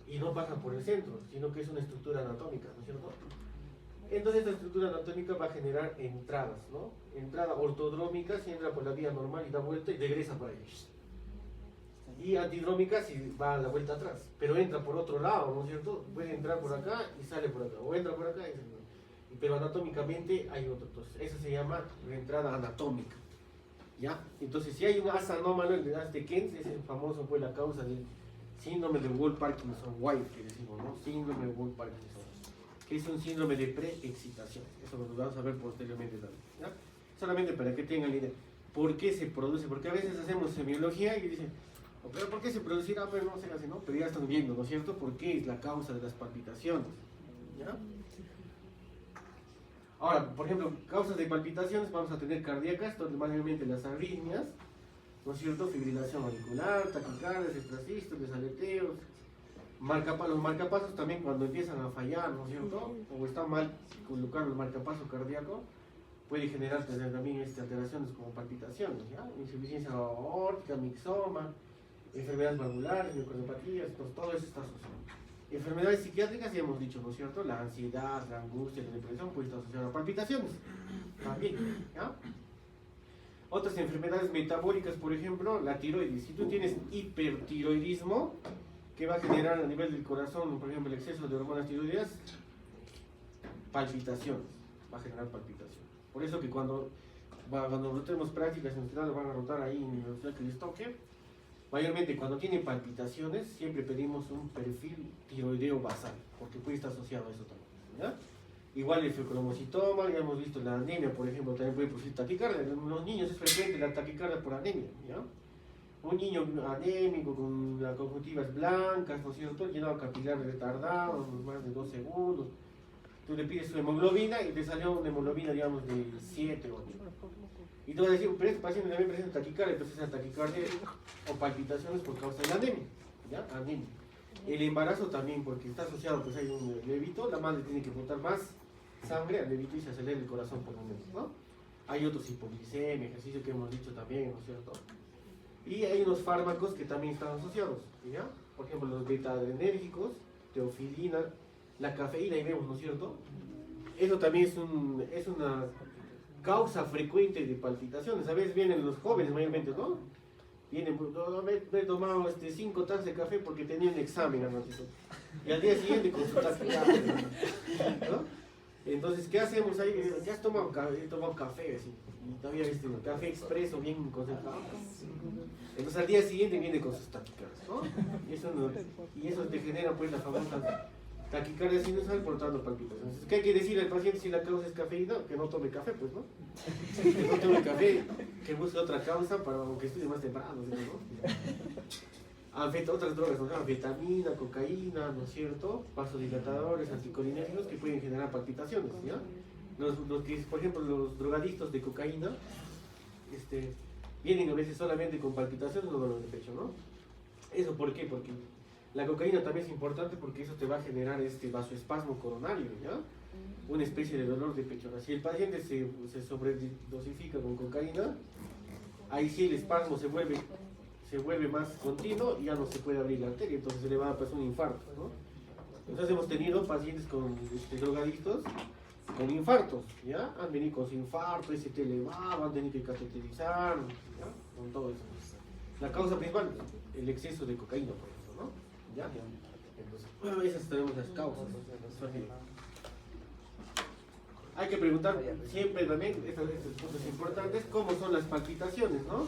Y no pasa por el centro, sino que es una estructura anatómica, ¿no es cierto? Entonces esta estructura anatómica va a generar entradas, ¿no? Entrada ortodrómica si entra por la vía normal y da vuelta y regresa por ahí. Y antidrómica si va a la vuelta atrás, pero entra por otro lado, ¿no es cierto? Puede entrar por acá y sale por acá, o entra por acá y sale por acá. Pero anatómicamente hay otro, entonces eso se llama reentrada anatómica, ¿ya? Entonces si hay un asa anómalo, el de Das de Kent, es el famoso, pues la causa del síndrome de Wolff-Parkinson-White, que decimos, ¿no? Síndrome de Wolff-Parkinson, que es un síndrome de preexcitación. Eso lo vamos a ver posteriormente también, ¿ya? Solamente para que tengan la idea. ¿Por qué se produce? Porque a veces hacemos semiología y dicen, pero ¿por qué se producirá? Pero no se hace, ¿no? Pero ya están viendo, ¿no es cierto? ¿Por qué es la causa de las palpitaciones? ¿Ya? Ahora, por ejemplo, causas de palpitaciones vamos a tener cardíacas, mayormente las arritmias, ¿no es cierto? Fibrilación auricular, taquicardias, extrasístoles, aleteos, los marcapasos también cuando empiezan a fallar, ¿no es cierto? O está mal colocado el marcapaso cardíaco, puede generar también alteraciones como palpitaciones, ¿ya? Insuficiencia aórtica, mixoma, enfermedades valvulares, miocardopatías, todo eso está asociado. Enfermedades psiquiátricas ya hemos dicho, ¿no es cierto? La ansiedad, la angustia, la depresión puede estar asociada a palpitaciones, también, ¿ya? Otras enfermedades metabólicas, por ejemplo, la tiroides. Si tú tienes hipertiroidismo, ¿qué va a generar a nivel del corazón, por ejemplo, el exceso de hormonas tiroideas? Palpitaciones, va a generar palpitaciones. Por eso que cuando tenemos prácticas en universidad, lo van a notar ahí en la Universidad que les toque, mayormente cuando tienen palpitaciones, siempre pedimos un perfil tiroideo basal, porque puede estar asociado a eso también, ¿ya? Igual el fibromuscitoma, ya hemos visto la anemia, por ejemplo, también puede producir taquicardia. En los niños es frecuente la taquicardia por anemia, ¿ya? Un niño anémico con las conjuntivas blancas, ¿no es cierto? Llenado capilar retardado, más de 2 segundos. Tú le pides su hemoglobina y te salió una hemoglobina, digamos, de 7, 8. Y tú vas a decir, pero este paciente también presenta taquicardia, entonces esa taquicardia o palpitaciones por causa de la anemia, ¿ya? Anemia. El embarazo también, porque está asociado, pues hay un levito, la madre tiene que botar más sangre al levito y se acelera el corazón por momentos, ¿no? Hay otros hipoglicemia, ejercicio que hemos dicho también, ¿no es cierto? Y hay unos fármacos que también están asociados, ¿ya? Por ejemplo, los beta-adrenérgicos, teofilina, la cafeína, ahí vemos, ¿no es cierto? Eso también es una causa frecuente de palpitaciones. A veces vienen los jóvenes mayormente, ¿no? Viene, no, me he tomado 5 tazas de café porque tenía un examen anoche. Y al día siguiente con su taquicardia, ¿no? Entonces, ¿qué hacemos ahí? Ya has tomado café, he tomado café, así. Y todavía café expreso bien concentrado. Entonces al día siguiente viene con sus taquicardias, ¿no? Y eso te genera pues la famosa taquicardia sinusal, por tanto palpitaciones. Entonces, ¿qué hay que decir al paciente si la causa es cafeína? Que no tome café, pues, ¿no? Que no tome café, que busque otra causa para que estudie más temprano, ¿no? Otras drogas, ¿no? Anfetamina, cocaína, ¿no es cierto? Vasodilatadores, anticolinérgicos que pueden generar palpitaciones, ¿ya? Los que, por ejemplo, los drogadictos de cocaína, vienen a veces solamente con palpitaciones o dolor de pecho, ¿no? ¿Eso por qué? Porque la cocaína también es importante porque eso te va a generar vasoespasmo coronario, ¿ya? Una especie de dolor de pecho. Si el paciente se sobredosifica con cocaína, ahí sí el espasmo se vuelve más continuo y ya no se puede abrir la arteria, entonces se le va a pasar un infarto, ¿no? Entonces hemos tenido pacientes con drogadictos con infartos, ¿ya? Han venido con su infarto, ST elevado, han tenido que cateterizar, ¿ya? Con todo eso. La causa principal, el exceso de cocaína, por ejemplo, ¿no? ¿Ya? Entonces, esas tenemos las causas. Hay que preguntar siempre también, estos puntos importantes, cómo son las palpitaciones, ¿no?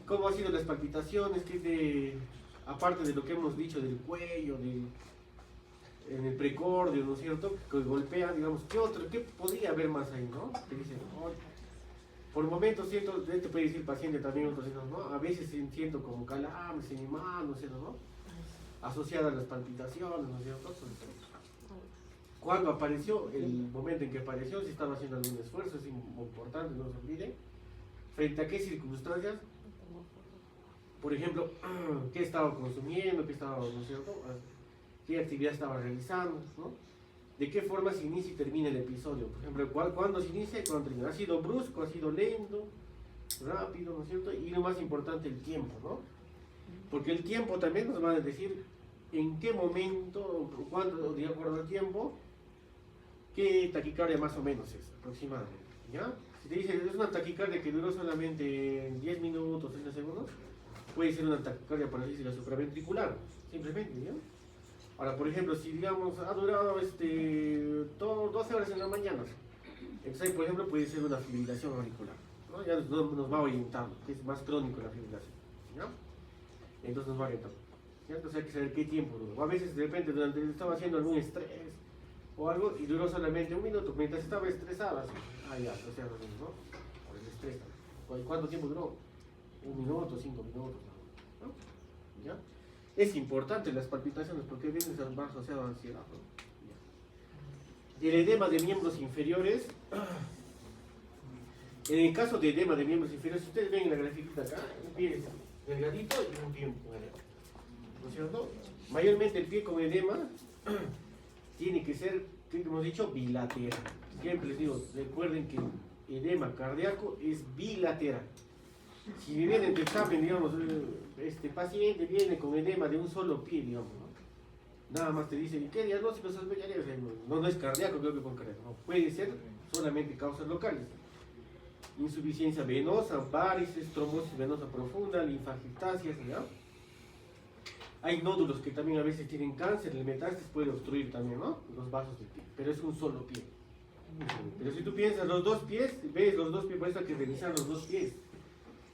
¿Cómo han sido las palpitaciones? Aparte de lo que hemos dicho del cuello, en el precordio, ¿no es cierto? Que golpea, digamos, ¿qué podría haber más ahí, no? Te dicen, oh, por momentos siento, te puede decir el paciente también, otros, ¿no? A veces siento como calambres en mi mano, ¿no es cierto? ¿No? Asociadas a las palpitaciones, ¿no es cierto? Cuando apareció, el momento en que apareció, si estaba haciendo algún esfuerzo, es importante, no se olvide. ¿Frente a qué circunstancias? Por ejemplo, ¿qué estaba consumiendo? ¿Qué estaba, no es cierto? ¿Qué actividad estaba realizando? ¿No? ¿De qué forma se inicia y termina el episodio? Por ejemplo, ¿cuándo se inicia y cuándo termina? ¿Ha sido brusco? ¿Ha sido lento? ¿Rápido? ¿No es cierto? Y lo más importante, el tiempo, ¿no? Porque el tiempo también nos va a decir en qué momento, cuándo, de acuerdo al tiempo, qué taquicardia más o menos es, aproximadamente, ¿ya? Si te dicen, es una taquicardia que duró solamente 10 minutos, 30 segundos, puede ser una taquicardia paralítica supraventricular, simplemente, ¿ya? Ahora, por ejemplo, si digamos ha durado 12 horas en la mañana, entonces ahí, por ejemplo, puede ser una fibrilación auricular, ¿no? Ya nos va orientando, que es más crónico la fibrilación, ¿ya? Entonces nos va orientando, ¿ya? Entonces hay que saber qué tiempo duró. O a veces, de repente, estaba haciendo algún estrés o algo y duró solamente un minuto, mientras estaba estresada, ya, o sea, ¿no? Por el estrés. ¿Cuánto tiempo duró? 1 minuto, 5 minutos, ¿no? ¿Ya? Es importante las palpitaciones porque vienen más asociadas a ansiedad, ¿no? El edema de miembros inferiores. En el caso de edema de miembros inferiores, si ustedes ven en la grafiquita acá, un pie delgadito y un pie con edema, ¿no es cierto? Mayormente el pie con edema tiene que ser, ¿qué hemos dicho? Bilateral. Siempre les digo, recuerden que edema cardíaco es bilateral. Si viene en tu examen, digamos, este paciente viene con edema de un solo pie, digamos, ¿no? Nada más te dicen, ¿qué diagnóstico sospecharías? No es cardíaco, creo que con cardíaco. No, puede ser solamente causas locales. Insuficiencia venosa, varices, trombosis venosa profunda, linfangitasias, ¿ya? Hay nódulos que también a veces tienen cáncer, el metástasis puede obstruir también, ¿no? Los vasos del pie, pero es un solo pie. Pero si tú piensas los dos pies, ves los dos pies, por eso hay que revisar los dos pies.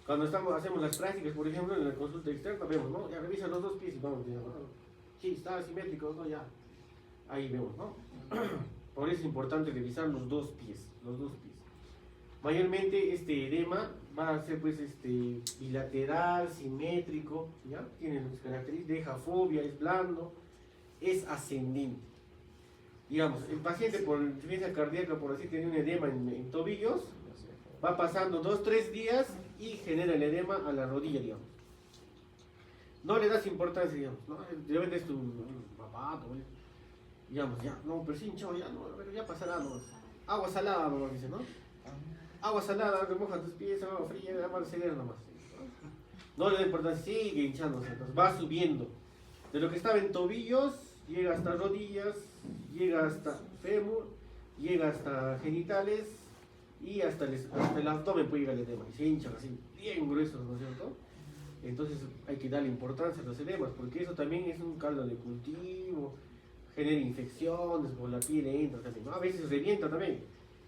Cuando hacemos las prácticas, por ejemplo, en la consulta externa, vemos, ¿no? Ya revisa los dos pies y vamos, ¿no? Sí, está simétrico, ¿no? Ya. Ahí vemos, ¿no? Por eso es importante revisar los dos pies, Mayormente este edema va a ser pues bilateral, simétrico, ¿ya? Tiene las características, deja fobia, es blando, es ascendente. Digamos, el paciente por insuficiencia cardíaca, por así, tiene un edema en tobillos, va pasando 2-3 días y genera el edema a la rodilla, digamos. No le das importancia, digamos, ¿no? De repente es tu papá, digamos, ya, no, pero sí hinchó, ya, no, ya pasará, no. Agua salada, no, dice, ¿no? Agua salada, remoja tus pies, agua fría, agua de celer nomás. No le da importancia, sigue hinchándose, entonces va subiendo. De lo que estaba en tobillos, llega hasta rodillas, llega hasta fémur, llega hasta genitales y hasta el abdomen puede llegar el edema. Y se hinchan así, bien gruesos, ¿no es cierto? Entonces hay que darle importancia a los edemas, porque eso también es un caldo de cultivo, genera infecciones, por la piel entra también, ¿no? A veces revienta también.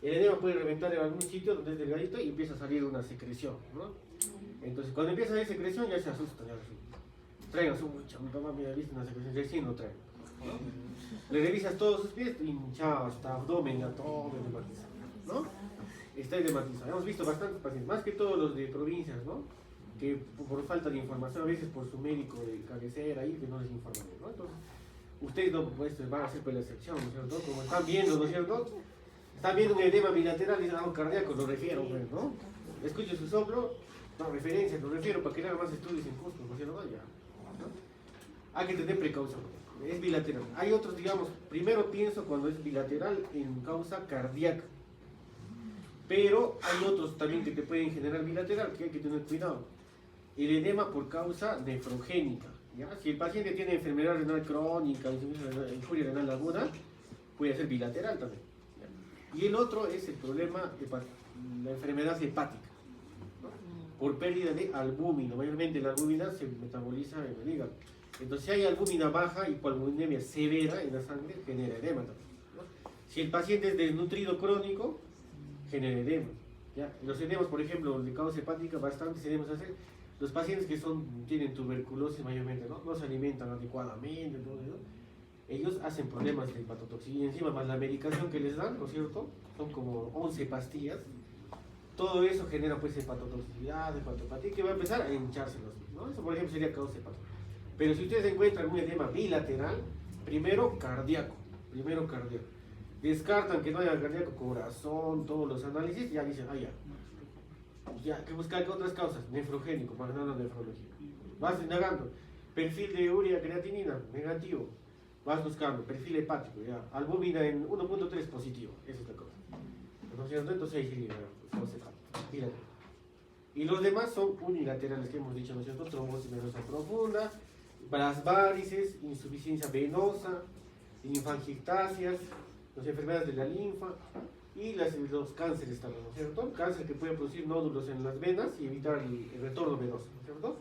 El edema puede reventar en algún sitio donde es delgadito y empieza a salir una secreción, ¿no? Entonces cuando empieza a salir secreción ya se asustan, ya traigan su mucha, mi mamá me ha visto una secreción, recién lo traen, ¿no? Le revisas todos sus pies, hinchado, hasta abdomen, ya todo edematizado, ¿no? Está edematizado. Hemos visto bastantes pacientes, más que todos los de provincias, ¿no? Que por falta de información, a veces por su médico de cabecera ahí, que no les informa bien, ¿no? Entonces, ustedes no pues, van a hacer la excepción, ¿no es cierto? Como están viendo, ¿no es cierto? Están viendo un edema bilateral y dicen, ah, un cardíaco, lo refiero, pues, ¿no? Escuchen su soplo, no, referencia, lo refiero para que le hagan más estudios en curso, ¿no es cierto? Ya, ¿no? Hay que tener precaución, es bilateral. Hay otros, digamos, primero pienso cuando es bilateral en causa cardíaca, pero hay otros también que te pueden generar bilateral, que hay que tener cuidado. El edema por causa nefrogénica, ¿ya? Si el paciente tiene enfermedad renal crónica, insuficiencia renal aguda, puede ser bilateral también, ¿ya? Y el otro es el problema de la enfermedad hepática, ¿no? Por pérdida de albúmina. Mayormente la albúmina se metaboliza en el hígado. Entonces si hay albúmina baja, hipoalbuminemia severa en la sangre, genera edema también, ¿no? Si el paciente es desnutrido crónico, genera edema, ¿ya? Los edemas, por ejemplo, de causa hepática, bastantes edemas hacer. Los pacientes que tienen tuberculosis mayormente, ¿no? Se alimentan adecuadamente, todo eso, ellos hacen problemas de hepatotoxicidad y encima más la medicación que les dan, ¿no es cierto? Son como 11 pastillas. Todo eso genera pues hepatotoxicidad, hepatopatía, que va a empezar a hinchárselos, ¿no? Eso por ejemplo sería causa hepática. Pero si ustedes encuentran un edema bilateral, primero cardíaco. Descartan que no haya cardíaco, corazón, todos los análisis, ya dicen, ah, ya que buscar otras causas, nefrogénico, para ganar la nefrología. Vas indagando, perfil de urea creatinina, negativo. Vas buscando, perfil hepático, ya. Albúmina en 1.3 positivo, esa es la cosa. ¿No es cierto? Entonces ahí sería causa hepática. Y los demás son unilaterales que hemos dicho, ¿no es cierto? Trombosis venosa profunda, las varices, insuficiencia venosa, linfangiectasias, las enfermedades de la linfa y los cánceres también, ¿no es cierto? Cáncer que puede producir nódulos en las venas y evitar el retorno venoso, ¿no es cierto?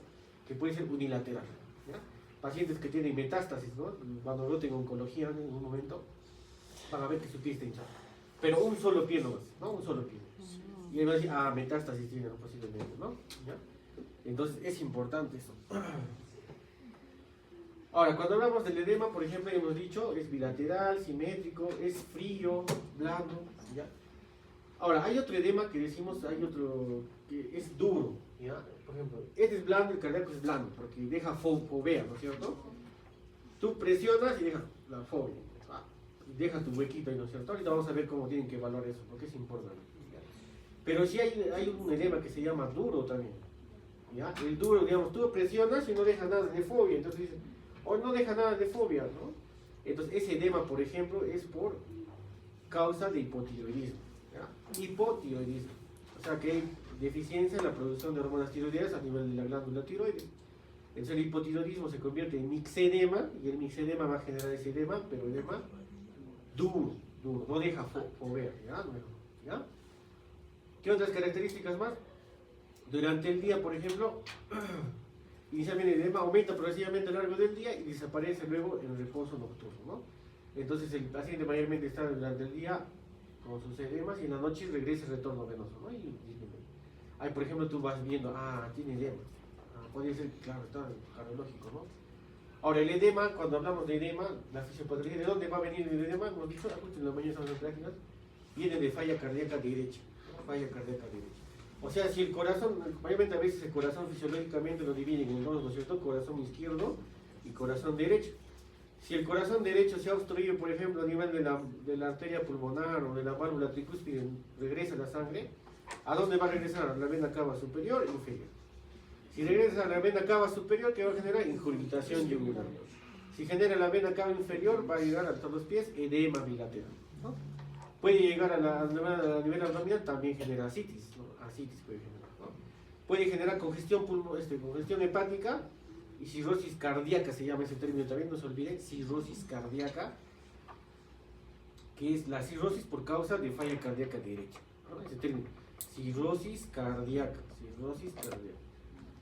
Que puede ser unilateral, ¿ya? Pacientes que tienen metástasis, ¿no? Cuando yo tengo oncología en un momento, van a ver que su pie está hinchado. Pero un solo pie nomás, ¿no? Un solo pie. Y ahí van a decir, ah, metástasis tiene posiblemente, ¿no? ¿Ya? Entonces es importante eso. Ahora, cuando hablamos del edema, por ejemplo, hemos dicho, es bilateral, simétrico, es frío, blando, ¿ya? Ahora, hay otro edema que decimos, hay otro que es duro, ¿ya? Por ejemplo, este es blando, el cardíaco es blando, porque deja fobea, ¿no es cierto? Tú presionas y deja la fobia, y deja tu huequito ahí, ¿no es cierto? Ahorita vamos a ver cómo tienen que evaluar eso, porque es importante, ¿ya? Pero sí hay un edema que se llama duro también, ¿ya? El duro, digamos, tú presionas y no deja nada de fobia, entonces dices, o no deja nada de fobia, ¿no? Entonces ese edema, por ejemplo, es por causa de hipotiroidismo, ¿ya? Hipotiroidismo, o sea que hay deficiencia en la producción de hormonas tiroideas a nivel de la glándula tiroides. Entonces el hipotiroidismo se convierte en mixedema y el mixedema va a generar ese edema, pero edema duro, no deja fobia, ¿ya? ¿Qué otras características más? Durante el día, por ejemplo, inicialmente el edema aumenta progresivamente a lo largo del día y desaparece luego en el reposo nocturno, ¿no? Entonces el paciente mayormente está durante el día con sus edemas y en la noche regresa el retorno venoso, ¿no? Y disminuye. Ahí, por ejemplo, tú vas viendo, tiene edema. Podría ser, claro, está cardiológico, ¿no? Ahora, el edema, cuando hablamos de edema, la fisiopatología, ¿de dónde va a venir el edema? Hemos dicho, justo en la mañana estamos en prácticas, viene de falla cardíaca derecha, ¿no? Falla cardíaca derecha. O sea, si el corazón, mayormente a veces el corazón fisiológicamente lo dividen en dos, ¿no es cierto? Corazón izquierdo y corazón derecho. Si el corazón derecho se ha obstruido, por ejemplo, a nivel de la arteria pulmonar o de la válvula tricúspide, regresa la sangre, ¿a dónde va a regresar? A la vena cava superior e inferior. Si regresa a la vena cava superior, ¿qué va a generar? Ingurgitación yugular. Si genera la vena cava inferior, va a llegar a todos los pies, edema bilateral, ¿no? Puede llegar a nivel abdominal, también genera ascitis, ¿no? Ascitis puede generar, ¿no? Puede generar congestión hepática y cirrosis cardíaca, se llama ese término también, no se olviden, cirrosis cardíaca, que es la cirrosis por causa de falla cardíaca derecha, ¿no? Ese término, cirrosis cardíaca,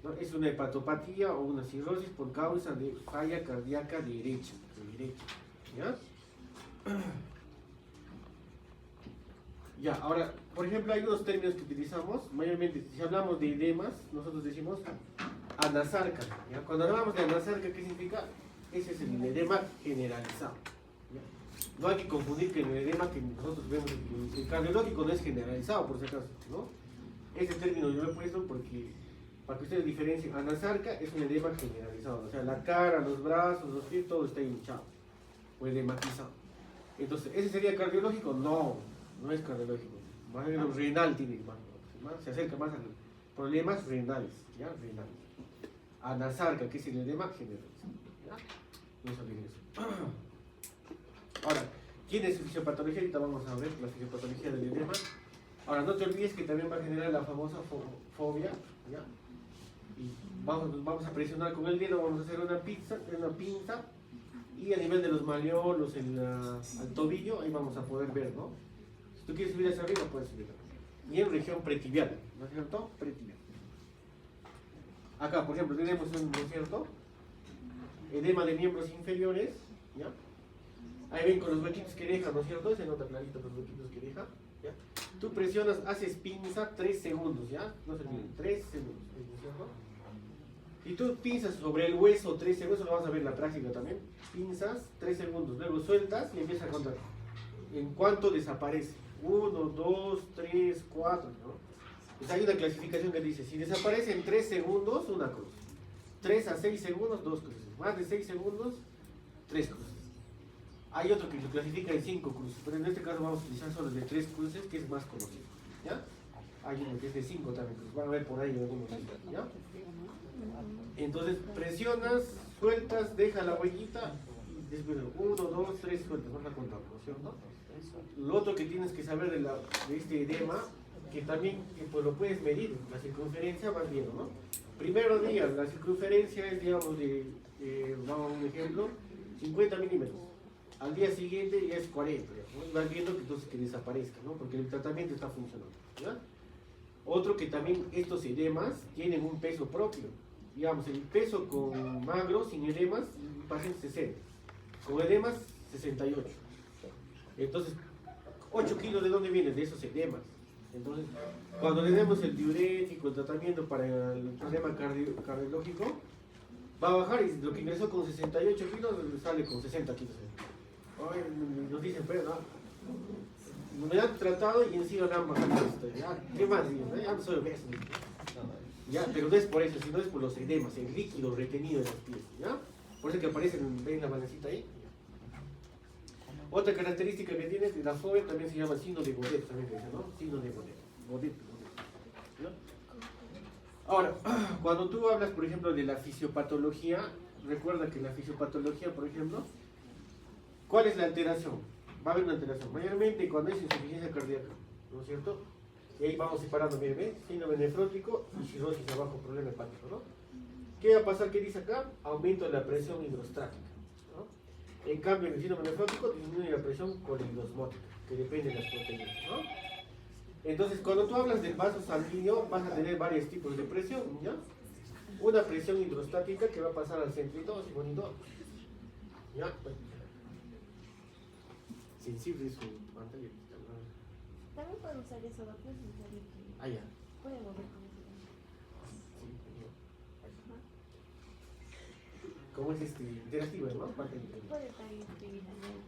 ¿no? Es una hepatopatía o una cirrosis por causa de falla cardíaca derecha. ¿Ya? Ya, ahora, por ejemplo, hay unos términos que utilizamos, mayormente, si hablamos de edemas, nosotros decimos anasarca. ¿Ya? Cuando hablamos de anasarca, ¿qué significa? Ese es el edema generalizado. ¿Ya? No hay que confundir que el edema que nosotros vemos, el cardiológico no es generalizado, por si acaso, ¿no? Ese término yo lo he puesto porque, para que ustedes diferencien, anasarca es un edema generalizado, o sea, la cara, los brazos, los pies, todo está hinchado o edematizado. Entonces, ¿ese sería cardiológico? No, no es cardiológico, más bien renal tiene más, se acerca más a los problemas renales, ¿ya? Renales. Anasarca, que es el edema generalizado, ¿ya? No se olviden eso. Ahora, ¿quién es fisiopatología? Ahorita vamos a ver la fisiopatología del edema. Ahora, no te olvides que también va a generar la famosa fobia, ¿ya? Y vamos a presionar con el dedo, vamos a hacer una pinza, y a nivel de los malleolos, al tobillo, ahí vamos a poder ver, ¿no? Si tú quieres subir hacia arriba, puedes subir. Y en región pretibial, ¿no es cierto? Pretibial. Acá, por ejemplo, tenemos ¿no es cierto? Edema de miembros inferiores, ¿ya? Ahí ven con los huequitos que deja, ¿no es cierto? Se nota clarito los huequitos que deja, ¿ya? Tú presionas, haces pinza 3 segundos, ¿ya? No se olviden, 3 segundos, ¿no es cierto? Y tú pinzas sobre el hueso 3 segundos, eso lo vas a ver en la práctica también. Pinzas 3 segundos, luego sueltas y empiezas a contar. ¿En cuánto desaparece? 1, 2, 3, 4, ¿no? Pues hay una clasificación que dice, si desaparece en 3 segundos, una cruz. 3 a 6 segundos, 2 cruces. Más de 6 segundos, 3 cruces. Hay otro que lo clasifica en 5 cruces, pero en este caso vamos a utilizar solo el de 3 cruces, que es más conocido, ¿ya? Hay uno que es de 5 también, que van a ver por ahí algunos, ¿ya? Entonces presionas, sueltas, deja la huellita, y después 1, 2, 3, sueltas, vas a contar, ¿no es cierto? Lo otro que tienes que saber de este edema, que también pues lo puedes medir, la circunferencia vas viendo, ¿no? Primero día, la circunferencia es, digamos, vamos a un ejemplo, 50 milímetros. Al día siguiente ya es 40, ¿no? Y vas viendo que entonces que desaparezca, ¿no? Porque el tratamiento está funcionando, ¿ya? Otro que también estos edemas tienen un peso propio. Digamos, el peso con magro, sin edemas, el paciente 60. Con edemas, 68. Entonces, 8 kilos, ¿de dónde vienen? De esos edemas. Entonces, cuando le demos el diurético, el tratamiento para el problema cardiológico, va a bajar y lo que ingresó con 68 kilos sale con 60 kilos. Hoy nos dicen, pues, ¿no? Me han tratado y encima me han bajado esto. ¿Ya? ¿Qué más? Ya no soy obeso. ¿Ya? Pero no es por eso, sino es por los edemas, el líquido retenido en los pies. ¿Ya? Por eso que aparecen, ven la manecita ahí. Otra característica que tiene la fobia también se llama signo de Godet, también se dice, ¿no? Signo de Godet. ¿No? Ahora, cuando tú hablas, por ejemplo, de la fisiopatología, recuerda que la fisiopatología, por ejemplo, ¿cuál es la alteración? Va a haber una alteración, mayormente cuando hay insuficiencia cardíaca, ¿no es cierto? Y ahí vamos separando, ¿ves? Síndrome nefrótico y cirrosis abajo, problema hepático, ¿no? ¿Qué va a pasar? ¿Qué dice acá? Aumento de la presión hidrostática. En cambio, en el síndrome nefrótico disminuye la presión colinosmótica, que depende de las proteínas, ¿no? Entonces, cuando tú hablas del vaso sanguíneo, vas a tener varios tipos de presión, ¿ya? Una presión hidrostática que va a pasar al centrito y bonito, ¿ya? Sensible su pantalla. También puedo usar eso, lo puedes usar aquí. Ah, ya. Puede mover con eso. ¿Cómo es interactivo, no? Puede estar escribir ahí.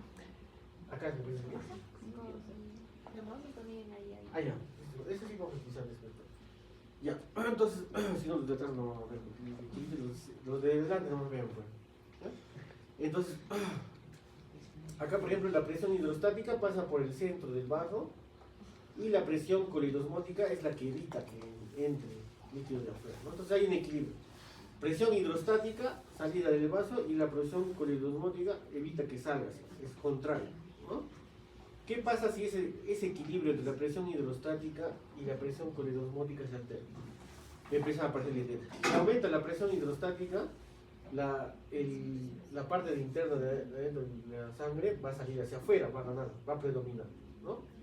Acá se puede escribir. No, también ahí. Ah, ya. Eso sí vamos a utilizar después. Ya. Entonces, si no, los de atrás no vamos a ver. Los de delante no nos vean, pues. Entonces, acá, por ejemplo, la presión hidrostática pasa por el centro del vaso y la presión colinosmótica es la que evita que entre líquido de afuera, ¿no? Entonces hay un equilibrio. Presión hidrostática, salida del vaso, y la presión colinosmótica evita que salga, es contrario, ¿no? ¿Qué pasa si ese equilibrio entre la presión hidrostática y la presión colinosmótica se altera? Empieza a aparecer el edema. Si aumenta la presión hidrostática, la parte interna de la sangre va a salir hacia afuera, va a ganar, va a predominar, ¿no?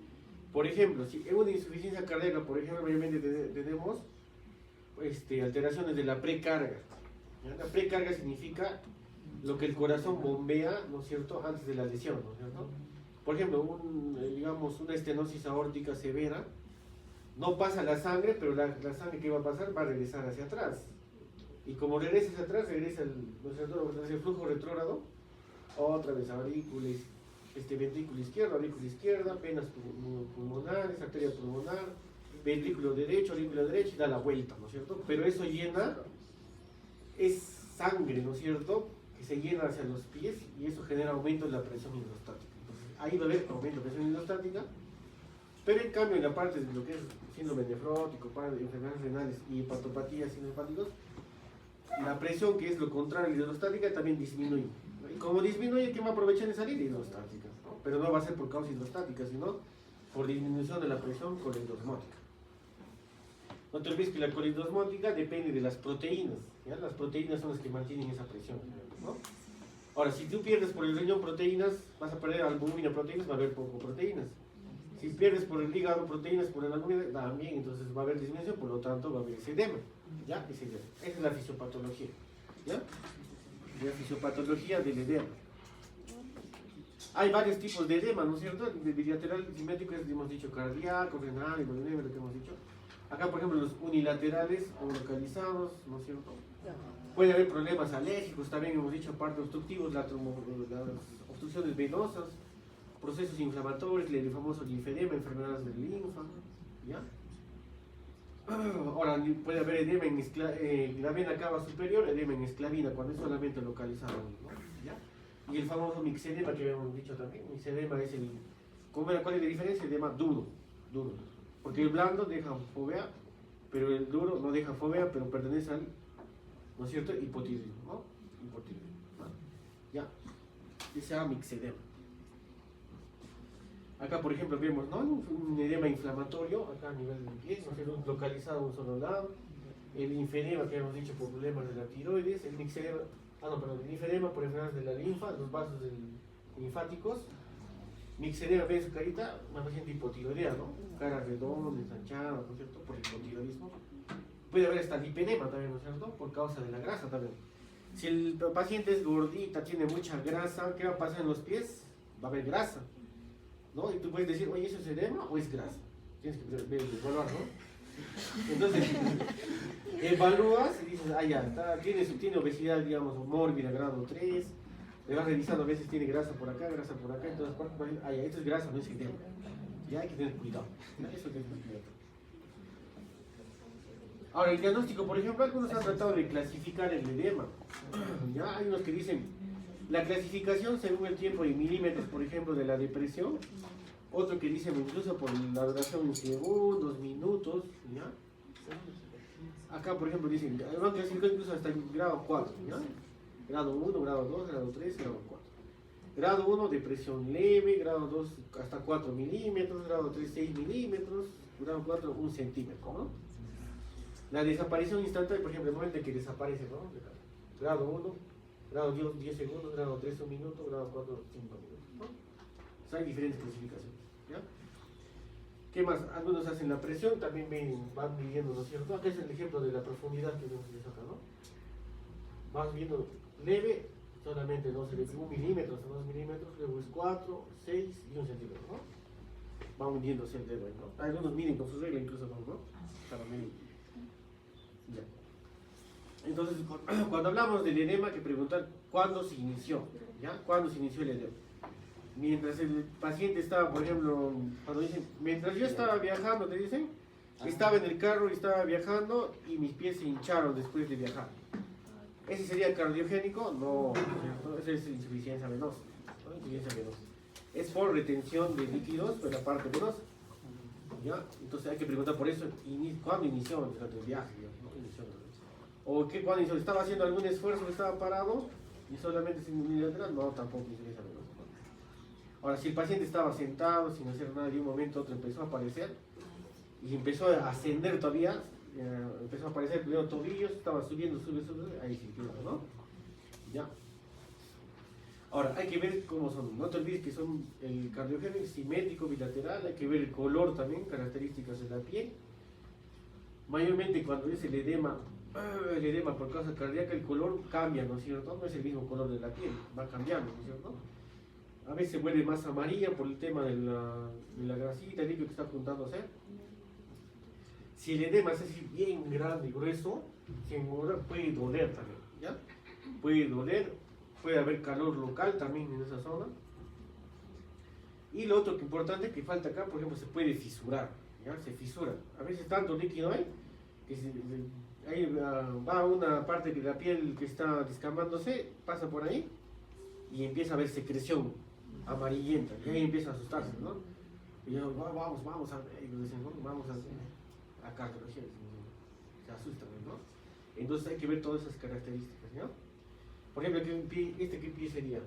Por ejemplo, si en una insuficiencia cardíaca, por ejemplo, obviamente tenemos alteraciones de la precarga. ¿Ya? La precarga significa lo que el corazón bombea, ¿no es cierto?, antes de la lesión, ¿no es cierto? Por ejemplo, digamos, una estenosis aórtica severa, no pasa la sangre, pero la sangre que va a pasar va a regresar hacia atrás. Y como regresa hacia atrás, regresa ¿no es cierto?, el flujo retrógrado, otra vez aurículas, ventrículo izquierda, venas pulmonares, arteria pulmonar, ventrículo derecho, aurícula derecha, y da la vuelta, ¿no es cierto? Pero eso llena, es sangre, ¿no es cierto?, que se llena hacia los pies y eso genera aumento de la presión hidrostática. Entonces, ahí va a haber aumento de presión hidrostática, pero en cambio en la parte de lo que es síndrome nefrótico, enfermedades renales y hepatopatías hepáticos, la presión, que es lo contrario a la hidrostática, también disminuye. Y como disminuye, ¿qué va a aprovechar de salir? Hidrostática, ¿no? Pero no va a ser por causa hidrostática, sino por disminución de la presión colindrosmótica. No te olvides que la colindrosmótica depende de las proteínas, ¿ya? Las proteínas son las que mantienen esa presión, ¿no? Ahora, si tú pierdes por el riñón proteínas, vas a perder albúmina proteínas, va a haber poco proteínas. Si pierdes por el hígado proteínas, por el albúmina, también, entonces va a haber disminución, por lo tanto va a haber ese edema, ¿ya? Esa es la fisiopatología, ¿ya? La fisiopatología del edema. Hay varios tipos de edema, ¿no es cierto? El bilateral simétrico es, hemos dicho, cardíaco, renal, hemodinâmico, lo que hemos dicho. Acá, por ejemplo, los unilaterales o localizados, ¿no es cierto? Puede haber problemas alérgicos, también hemos dicho, aparte obstructivos, las obstrucciones venosas, procesos inflamatorios, el famoso linfedema, enfermedades del linfa, ¿ya? Ahora, puede haber edema en la vena cava superior, edema en esclavina, cuando es solamente localizado, ¿no? ¿Ya? Y el famoso mixedema que habíamos dicho también, mixedema es ¿cuál es la diferencia? Edema duro, porque el blando deja fovea, pero el duro no deja fovea, pero pertenece al, ¿no es cierto?, hipotiroidismo, ¿no? Hipotiroidismo, ¿no? Ya, ese se llama mixedema. Acá, por ejemplo, vemos, ¿no?, un edema inflamatorio, acá a nivel del pie, ¿no?, localizado a un solo lado. El linfedema, que hemos dicho, por problemas de la tiroides. El mixedema, el linfedema por enfermedades de la linfa, los vasos linfáticos. Mixedema, ven su carita, una paciente hipotiroidea, ¿no? Cara redonda, ensanchada, ¿no es cierto?, por el hipotiroidismo. Puede haber hasta lipedema también, ¿no es cierto?, por causa de la grasa también. Si el paciente es gordita, tiene mucha grasa, ¿qué va a pasar en los pies? Va a haber grasa, ¿no? Y tú puedes decir, oye, ¿eso es edema o es grasa? Tienes que evaluar, ¿no? Entonces, evalúas y dices, ya, tiene obesidad, digamos, mórbida, grado 3, le vas revisando, a veces tiene grasa por acá, entonces, ya, esto es grasa, no es edema. Ya hay que tener cuidado, ¿no? Eso hay que tener cuidado. Ahora, el diagnóstico, por ejemplo, algunos han tratado de clasificar el edema. Ya hay unos que dicen la clasificación según el tiempo en milímetros, por ejemplo, de la depresión. Otro que dicen incluso por la duración en segundos, minutos, ¿ya? Acá, por ejemplo, dicen, van a clasificar incluso hasta el grado 4, ¿ya? Grado 1, grado 2, grado 3, grado 4. Grado 1, depresión leve, grado 2, hasta 4 milímetros, grado 3, 6 milímetros, grado 4, 1 centímetro, ¿no? La desaparición instantánea, por ejemplo, el momento en que desaparece, ¿no? Grado 1, grado 10 segundos, grado 3, 1 minuto, grado 4, 5 minutos, ¿no? O sea, hay diferentes clasificaciones, ¿ya? ¿Qué más? Algunos hacen la presión, también van midiendo, ¿no es cierto? Acá es el ejemplo de la profundidad que vemos acá, ¿no? Vas viendo leve, solamente 1 milímetro hasta 2 milímetros, luego es 4, 6 y 1 centímetro, ¿no? Va hundiéndose el dedo, ¿no? Algunos miden con su regla, incluso, ¿no? Para medir. Ya. Entonces, cuando hablamos del edema, hay que preguntar cuándo se inició, ¿ya? ¿Cuándo se inició el edema? Mientras el paciente estaba, por ejemplo, cuando dicen, mientras yo estaba viajando, te dicen, estaba en el carro y estaba viajando y mis pies se hincharon después de viajar. ¿Ese sería cardiogénico? No, esa es insuficiencia venosa, ¿no? Insuficiencia venosa. Es por retención de líquidos por la parte venosa, ¿ya? Entonces hay que preguntar por eso, ¿cuándo inició durante el viaje? ¿No? Inició, ¿o qué, cuándo inició? ¿Estaba haciendo algún esfuerzo, estaba parado y solamente sin unilateral? No, tampoco insuficiencia venosa. Ahora, si el paciente estaba sentado sin hacer nada, de un momento a otro empezó a aparecer y empezó a ascender todavía, empezó a aparecer primero tobillos, estaba subiendo, ahí sí, ¿no? Ya. Ahora, hay que ver cómo son, no te olvides que son el cardiogénico simétrico, bilateral, hay que ver el color también, características de la piel. mayormente cuando es el edema por causa cardíaca, el color cambia, ¿no es cierto? No es el mismo color de la piel, va cambiando, ¿no es cierto? A veces se vuelve más amarilla por el tema de la grasita, el líquido que está juntándose. Si el edema es así bien grande y grueso, se engorda, puede doler también, ¿ya? Puede doler, puede haber calor local también en esa zona. Y lo otro que importante que falta acá, por ejemplo, se puede fisurar, ¿ya? Se fisura. A veces tanto líquido hay que ahí va una parte de la piel que está descamándose, pasa por ahí y empieza a haber secreción amarillenta, y ahí empieza a asustarse, ¿no? Y yo, vamos a ver, y dicen, ¿no? Vamos a cardiología, se asustan, ¿no? Entonces hay que ver todas esas características, ¿no? Por ejemplo, ¿qué pie sería?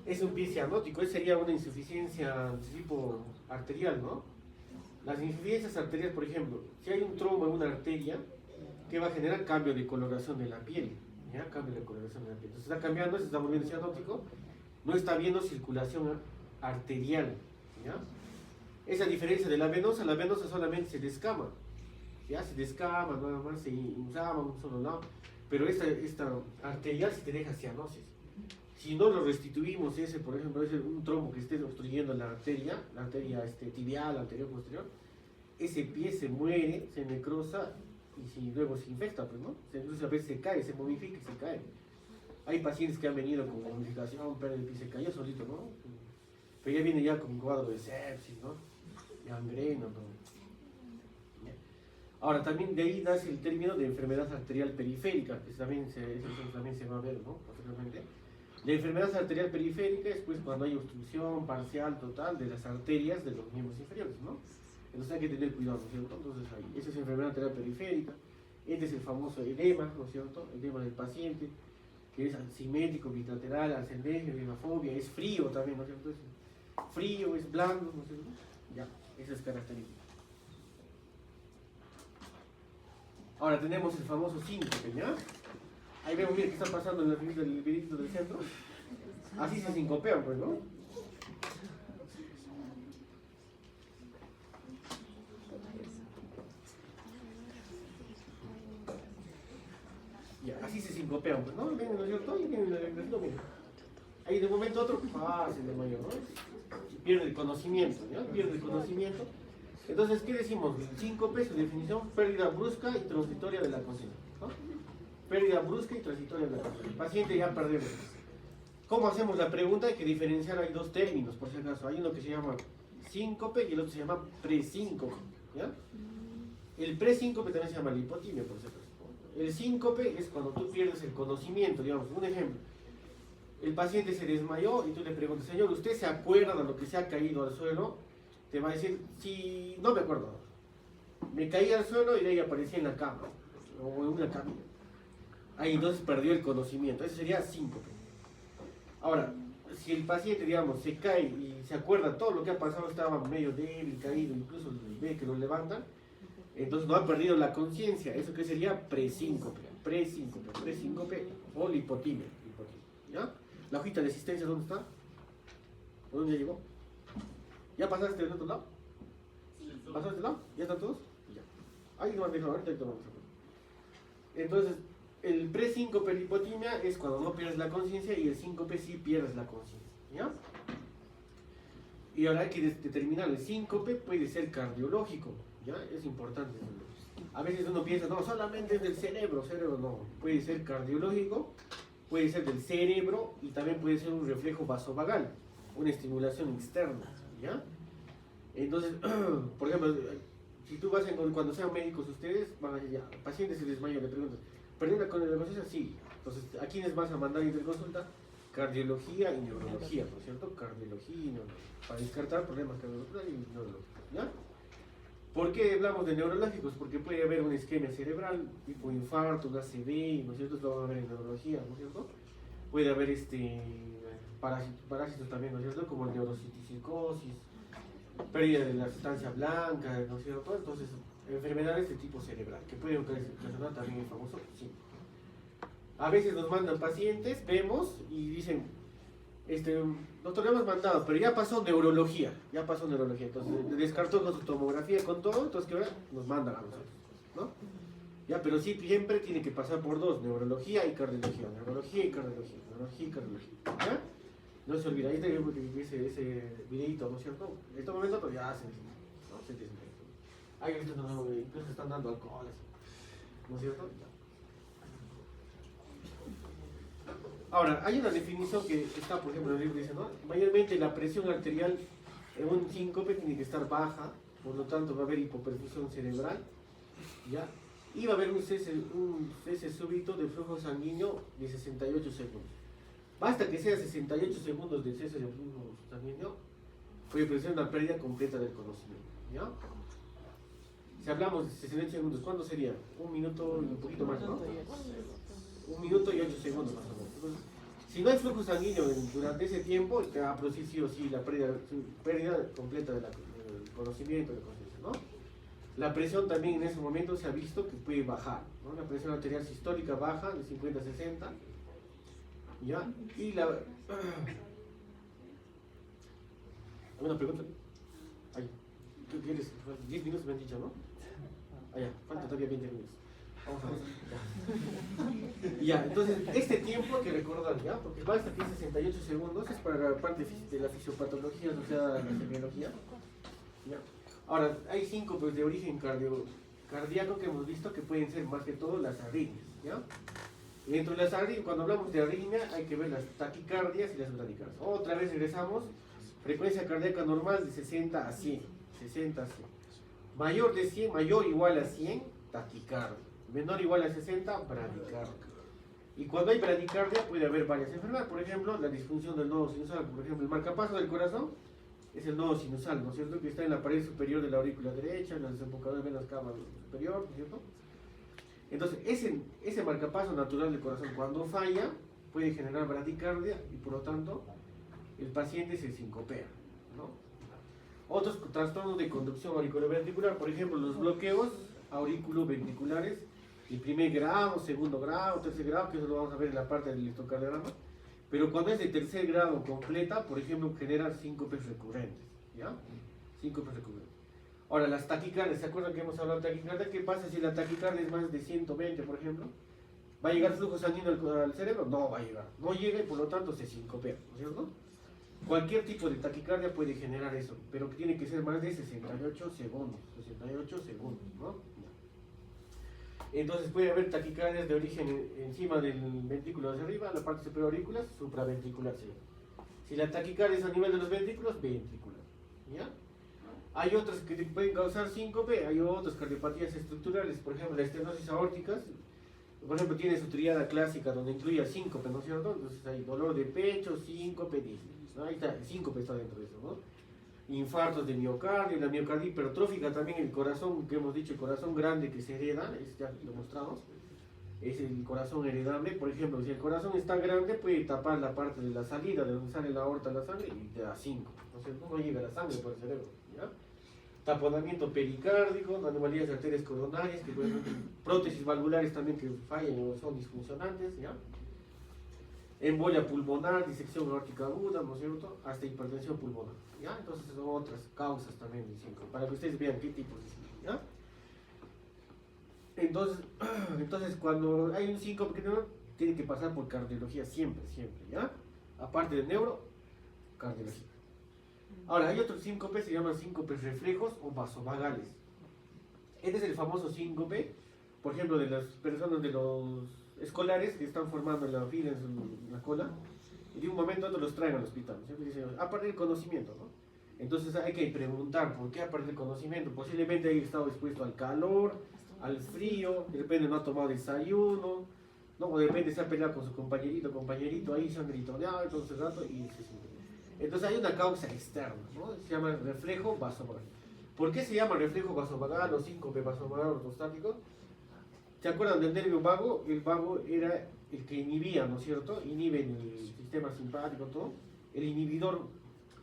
Es un pie cianótico, sería una insuficiencia de tipo arterial, ¿no? Las insuficiencias arteriales, por ejemplo, si hay un trombo en una arteria, que va a generar cambio de coloración de la piel, ¿ya? Cambio de coloración de la piel. Entonces está cambiando, se está volviendo cianótico, no está habiendo circulación arterial, ¿ya? Esa diferencia de la venosa solamente se descama, ¿ya? Se descama, nada más se inflama un solo lado, pero esta arterial sí te deja cianosis. Si no lo restituimos, por ejemplo, ese un trombo que esté obstruyendo la arteria tibial, la anterior, posterior, ese pie se muere, se necrosa y luego se infecta, pues, ¿no? Entonces a veces se cae, se modifica y se cae. Hay pacientes que han venido con modificación, pérdida de pie, se cayó solito, ¿no? Pero ya viene ya con un cuadro de sepsis, ¿no? Gangrena, ¿no? Ahora, también de ahí nace el término de enfermedad arterial periférica, que también se va a ver, ¿no? Posteriormente. La enfermedad arterial periférica es pues cuando hay obstrucción parcial, total de las arterias de los miembros inferiores, ¿no? Entonces hay que tener cuidado, ¿no es cierto? Entonces ahí, esa es enfermedad arterial periférica. Este es el famoso edema, ¿no es cierto? Edema del paciente, que es asimétrico, bilateral, ascendente, edemafobia, es frío también, ¿no es cierto? Es frío, es blando, ¿no es cierto? Ya, esas características. Ahora tenemos el famoso síncope, ¿ya? Ahí vemos bien qué está pasando en el vidito del centro. Así se sincopean, pues, ¿no? Ya, así se sincopean, pues, ¿no? Vienen, ¿no es cierto? Y vienen el abdomen. Ahí de un momento a otro, se desmayó, ¿no? Y pierde el conocimiento, ¿ya? Pierde el conocimiento. Entonces, ¿qué decimos? El síncope, su definición, pérdida brusca y transitoria de la conciencia, ¿no? Pérdida brusca y transitoria de la conciencia. El paciente ya perdió. ¿Cómo hacemos la pregunta? Hay que diferenciar, hay dos términos, por si acaso. Hay uno que se llama síncope y el otro se llama presíncope, ¿ya? El presíncope también se llama lipotimia, por si acaso. El síncope es cuando tú pierdes el conocimiento, digamos. Un ejemplo. El paciente se desmayó y tú le preguntas, señor, ¿usted se acuerda de lo que se ha caído al suelo? Te va a decir, sí, no me acuerdo. Me caí al suelo y de ahí aparecí en la cama, o en una camilla. Ahí entonces perdió el conocimiento. Eso sería síncope. Ahora, si el paciente, digamos, se cae y se acuerda todo lo que ha pasado, estaba medio débil, caído, incluso ve que lo levantan, entonces no ha perdido la conciencia. Eso que sería presíncope o lipotimia. ¿Ya? ¿La hojita de asistencia dónde está? ¿Por dónde ya llegó? ¿Ya pasaste del otro lado? ¿Pasaste del lado? ¿Ya están todos? Ya. Ahí no han dejado, ahorita vamos a ver. Entonces, el presíncope lipotimia es cuando no pierdes la conciencia y el síncope sí pierdes la conciencia, ¿ya? Y ahora hay que determinar, el síncope puede ser cardiológico, ¿ya? Es importante. A veces uno piensa, no, solamente es del cerebro no, puede ser cardiológico, puede ser del cerebro y también puede ser un reflejo vasovagal, una estimulación externa, ¿ya? Entonces, por ejemplo, si tú vas cuando sean médicos ustedes, van a decir, ya, el paciente se desmayó, le preguntas, ¿perdió la conciencia? Sí. Entonces, ¿a quiénes vas a mandar interconsulta? Cardiología y neurología, ¿no es cierto? Cardiología y neurología, para descartar problemas cardiológicos y neurológicos, ¿ya? ¿Por qué hablamos de neurológicos? Porque puede haber una isquemia cerebral, tipo infarto, un ACV, ¿no es cierto? Esto lo van a ver en neurología, ¿no es cierto? Puede haber parásitos también, ¿no es cierto? Como neurociticicosis, pérdida de la sustancia blanca, ¿no es cierto? Entonces, enfermedades de tipo cerebral, que pueden ocasionar también el famoso sí. A veces nos mandan pacientes, vemos y dicen, doctor, le hemos mandado, pero ya pasó neurología, entonces descartó con su tomografía, con todo, entonces que nos mandan a nosotros, ¿no? Ya, pero sí, siempre tiene que pasar por dos, neurología y cardiología, ¿ya? No se olvida, ahí tenemos ese videito, ¿no es cierto? En este momento pues ya se desinfecta. Ahí incluso están dando alcohol, ¿no es cierto? Ya. Ahora, hay una definición que está, por ejemplo, en el libro, dice, ¿no? Mayormente la presión arterial en un síncope tiene que estar baja, por lo tanto va a haber hipoperfusión cerebral, ¿ya? Y va a haber un cese súbito del flujo sanguíneo de 68 segundos. Basta que sea 68 segundos de cese del flujo sanguíneo, puede producir una pérdida completa del conocimiento, ¿ya? Si hablamos de 68 segundos, ¿cuándo sería? Un minuto y un poquito más, ¿no? 1 minuto y 8 segundos más o menos. Entonces, si no hay flujo sanguíneo durante ese tiempo, te va a producir sí o sí la pérdida completa del conocimiento, de la conciencia, ¿no? La presión también en ese momento se ha visto que puede bajar, ¿no? La presión arterial sistólica baja de 50 a 60, ¿ya? Y la... ¿Alguna pregunta? Ay, ¿qué quieres? 10 minutos me han dicho, ¿no? Allá, falta todavía 20 minutos. Vamos a ver. Ya, entonces, este tiempo hay que recordar, ¿ya? Porque basta que es 68 segundos, es para la parte de la fisiopatología asociada a la semiología, ¿ya? Ahora, hay síncopes de origen cardíaco que hemos visto que pueden ser más que todo las arritmias, ¿ya? Y dentro de las arritmias, cuando hablamos de arritmia, hay que ver las taquicardias y las bradicardias. Otra vez regresamos, frecuencia cardíaca normal de 60 a 100, 60 a 100. Mayor de 100, mayor o igual a 100, taquicardia. Menor o igual a 60, bradicardia. Y cuando hay bradicardia puede haber varias enfermedades, por ejemplo, la disfunción del nodo sinusal, por ejemplo, el marcapaso del corazón es el nodo sinusal, ¿no es cierto? Que está en la pared superior de la aurícula derecha, en la desembocadura de venas cava superior, ¿no es cierto? Entonces, ese marcapaso natural del corazón, cuando falla, puede generar bradicardia y por lo tanto, el paciente se sincopea, ¿no? Otros trastornos de conducción auriculoventricular, por ejemplo, los bloqueos auriculoventriculares, de primer grado, segundo grado, tercer grado, que eso lo vamos a ver en la parte del electrocardiograma. Pero cuando es de tercer grado completa, por ejemplo, genera síncopes recurrentes, ¿ya? Síncopes recurrentes. Ahora, las taquicardias, ¿se acuerdan que hemos hablado de taquicardia? ¿Qué pasa si la taquicardia es más de 120, por ejemplo? ¿Va a llegar flujo sanguíneo al cerebro? No va a llegar. No llega y por lo tanto se sincopea, ¿no es cierto? Cualquier tipo de taquicardia puede generar eso, pero tiene que ser más de 68 segundos, ¿no? Entonces puede haber taquicardias de origen encima del ventrículo hacia arriba, la parte superior auricular, supraventricular. ¿Sí? Si la taquicardia es a nivel de los ventrículos, ventricular. ¿Ya? Hay otras que pueden causar síncope, hay otras cardiopatías estructurales, por ejemplo la estenosis aórtica, por ejemplo tiene su triada clásica donde incluye síncope, ¿no es cierto? Entonces hay dolor de pecho, síncope, ¿no? Ahí está, el síncope está dentro de eso, ¿no? Infartos de miocardio, la miocardia hipertrófica también, el corazón, que hemos dicho, el corazón grande que se hereda, ya lo mostramos, es el corazón heredable. Por ejemplo, si el corazón está grande, puede tapar la parte de la salida, de donde sale la aorta de la sangre, y te da 5. Entonces no llega la sangre por el cerebro, ¿ya? Taponamiento pericárdico, anomalías de arterias coronarias, que pueden ser prótesis valvulares también que fallan o son disfuncionantes, ¿ya? Embolia pulmonar, disección aórtica aguda, ¿no es cierto? Hasta hipertensión pulmonar, ¿ya? Entonces son otras causas también de síncope, para que ustedes vean qué tipos de síncope, ¿ya? Entonces cuando hay un síncope tiene que pasar por cardiología siempre, ¿ya? Aparte de neuro, cardiología. Ahora, hay otros síncopes, se llaman síncopes reflejos o vasovagales. Este es el famoso síncope, por ejemplo, de las personas de los escolares que están formando la fila en la cola, y de un momento a otro los traen al hospital. Siempre dicen, a perder el conocimiento, ¿no? Entonces hay que preguntar, ¿por qué ha perdido el conocimiento? Posiblemente haya estado expuesto al calor, al frío, de repente no ha tomado desayuno, ¿no? O de repente se ha peleado con su compañerito, ahí se han gritoneado todo ese rato y se siente. Entonces hay una causa externa, ¿no? Se llama reflejo vasovagal. ¿Por qué se llama reflejo vasovagal o síncope vasovagal ortostático? ¿Se acuerdan del nervio vago? El vago era el que inhibía, ¿no es cierto? Inhibe el sistema simpático, todo. El inhibidor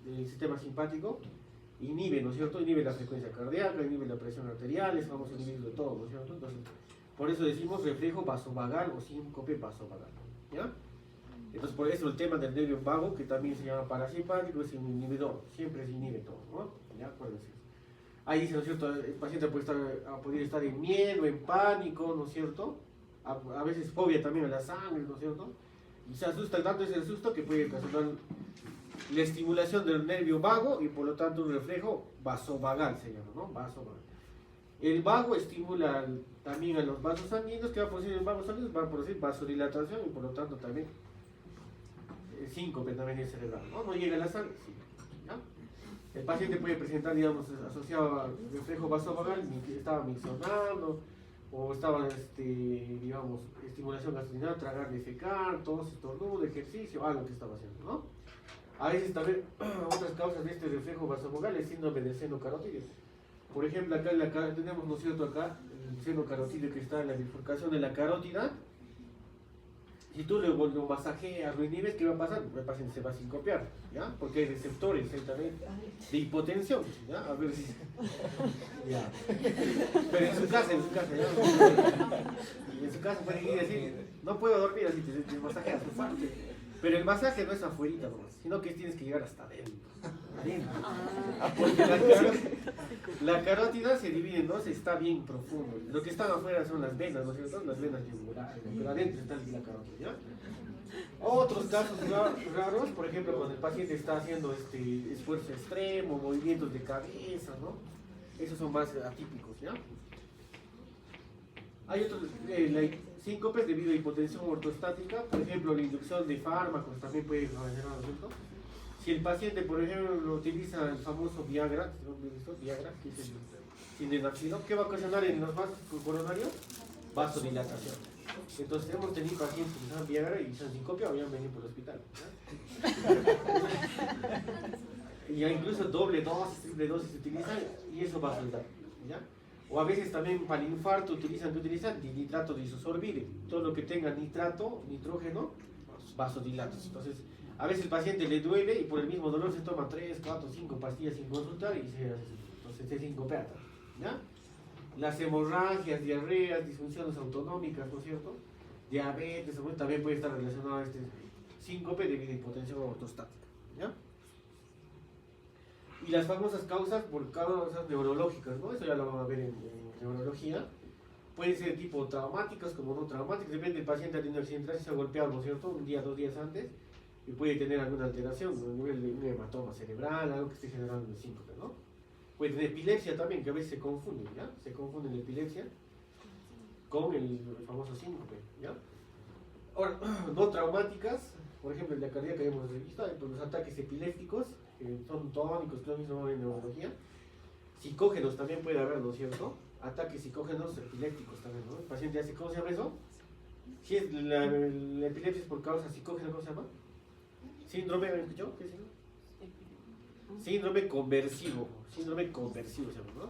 del sistema simpático inhibe, ¿no es cierto? Inhibe la frecuencia cardíaca, inhibe la presión arterial, es famoso inhibir de todo, ¿no es cierto? Entonces, por eso decimos reflejo vasovagal o síncope vasovagal, ¿ya? Entonces, por eso el tema del nervio vago, que también se llama parasimpático, es un inhibidor, siempre es inhibidor, ¿no? ¿Ya? Acuérdense. Ahí dice, ¿no es cierto? El paciente puede estar en miedo, en pánico, ¿no es cierto? A veces fobia también a la sangre, ¿no es cierto? Y se asusta tanto ese susto que puede ocasionar la estimulación del nervio vago y por lo tanto un reflejo vasovagal se llama, ¿no? Vasovagal. El vago estimula también a los vasos sanguíneos, que va a producir el vaso sanguíneo, va a producir vasodilatación y por lo tanto también síncope también es cerebral, ¿no? No llega a la sangre, sí, ¿ya? El paciente puede presentar, digamos, asociado al reflejo vasovagal, estaba miccionando, o estaba, digamos, estimulación gastrointestinal, tragar, defecar, tos, estornudo, ejercicio, algo que estaba haciendo, ¿no? A veces también otras causas de este reflejo vasovagal es síndrome del seno carotídeo. Por ejemplo, acá en la cara tenemos, ¿no es cierto?, acá el seno carotídeo que está en la bifurcación de la carótida. Si tú lo masajeas, lo inhibes, ¿qué va a pasar? El paciente se va a sincopiar, ¿ya? Porque hay receptores también de hipotensión, ¿ya? A ver si... Ya. Pero en su casa, ¿ya? Y en su casa pueden ir y decir, no puedo dormir así, te masajeas fuerte. Pero el masaje no es afuerita nomás, sino que tienes que llegar hasta adentro. Porque la carótida se divide en dos, está bien profundo. Lo que están afuera son las venas, ¿no es cierto? Las venas yugulares, pero adentro está la carótida, ¿ya? Otros casos raros, por ejemplo, cuando el paciente está haciendo esfuerzo extremo, movimientos de cabeza, ¿no? Esos son más atípicos, ¿ya? Hay otros, síncopes debido a hipotensión ortostática, por ejemplo, la inducción de fármacos también puede ocasionar, ¿no es cierto? Si el paciente, por ejemplo, utiliza el famoso Viagra, que es el sildenafil, ¿qué va a ocasionar en los vasos coronarios? Vasodilatación. Entonces hemos tenido pacientes que usan Viagra y se han sincopiado y han venido por el hospital, ¿ya? Y ya incluso doble dosis, triple dosis se utilizan y eso va a soltar, ¿ya? O a veces también para el infarto utilizan dinitrato de isosorbide. Todo lo que tenga nitrato, nitrógeno, vasodilatos. Entonces, a veces el paciente le duele y por el mismo dolor se toma 3, 4, 5 pastillas sin consultar y se sincopea, ¿ya? Las hemorragias, diarreas, disfunciones autonómicas, ¿no es cierto? Diabetes, también puede estar relacionado a este síncope debido a hipotensión ortostática, ¿ya? Y las famosas causas por causas neurológicas, ¿no? Eso ya lo vamos a ver en neurología. Pueden ser tipo traumáticas como no traumáticas, depende del paciente ha tenido un accidente, se ha golpeado, ¿no es cierto? Un día, 2 días antes, y puede tener alguna alteración, ¿no? A nivel de un hematoma cerebral, algo que esté generando el síncope, ¿no? Puede tener epilepsia también, que a veces se confunden, ¿ya? Se confunden la epilepsia con el famoso síncope, ¿ya? Ahora, no traumáticas, por ejemplo, en la cardíaca que hemos visto, los ataques epilépticos, que son tónicos, que lo mismo en neurología. Psicógenos también puede haber, ¿no es cierto? Ataques psicógenos epilépticos también, ¿no? El paciente hace, ¿cómo se llama eso? Si es la epilepsia es por causa psicógena, ¿cómo se llama? Síndrome, ¿me escuchó? ¿Qué es eso? Síndrome conversivo se llama, ¿no?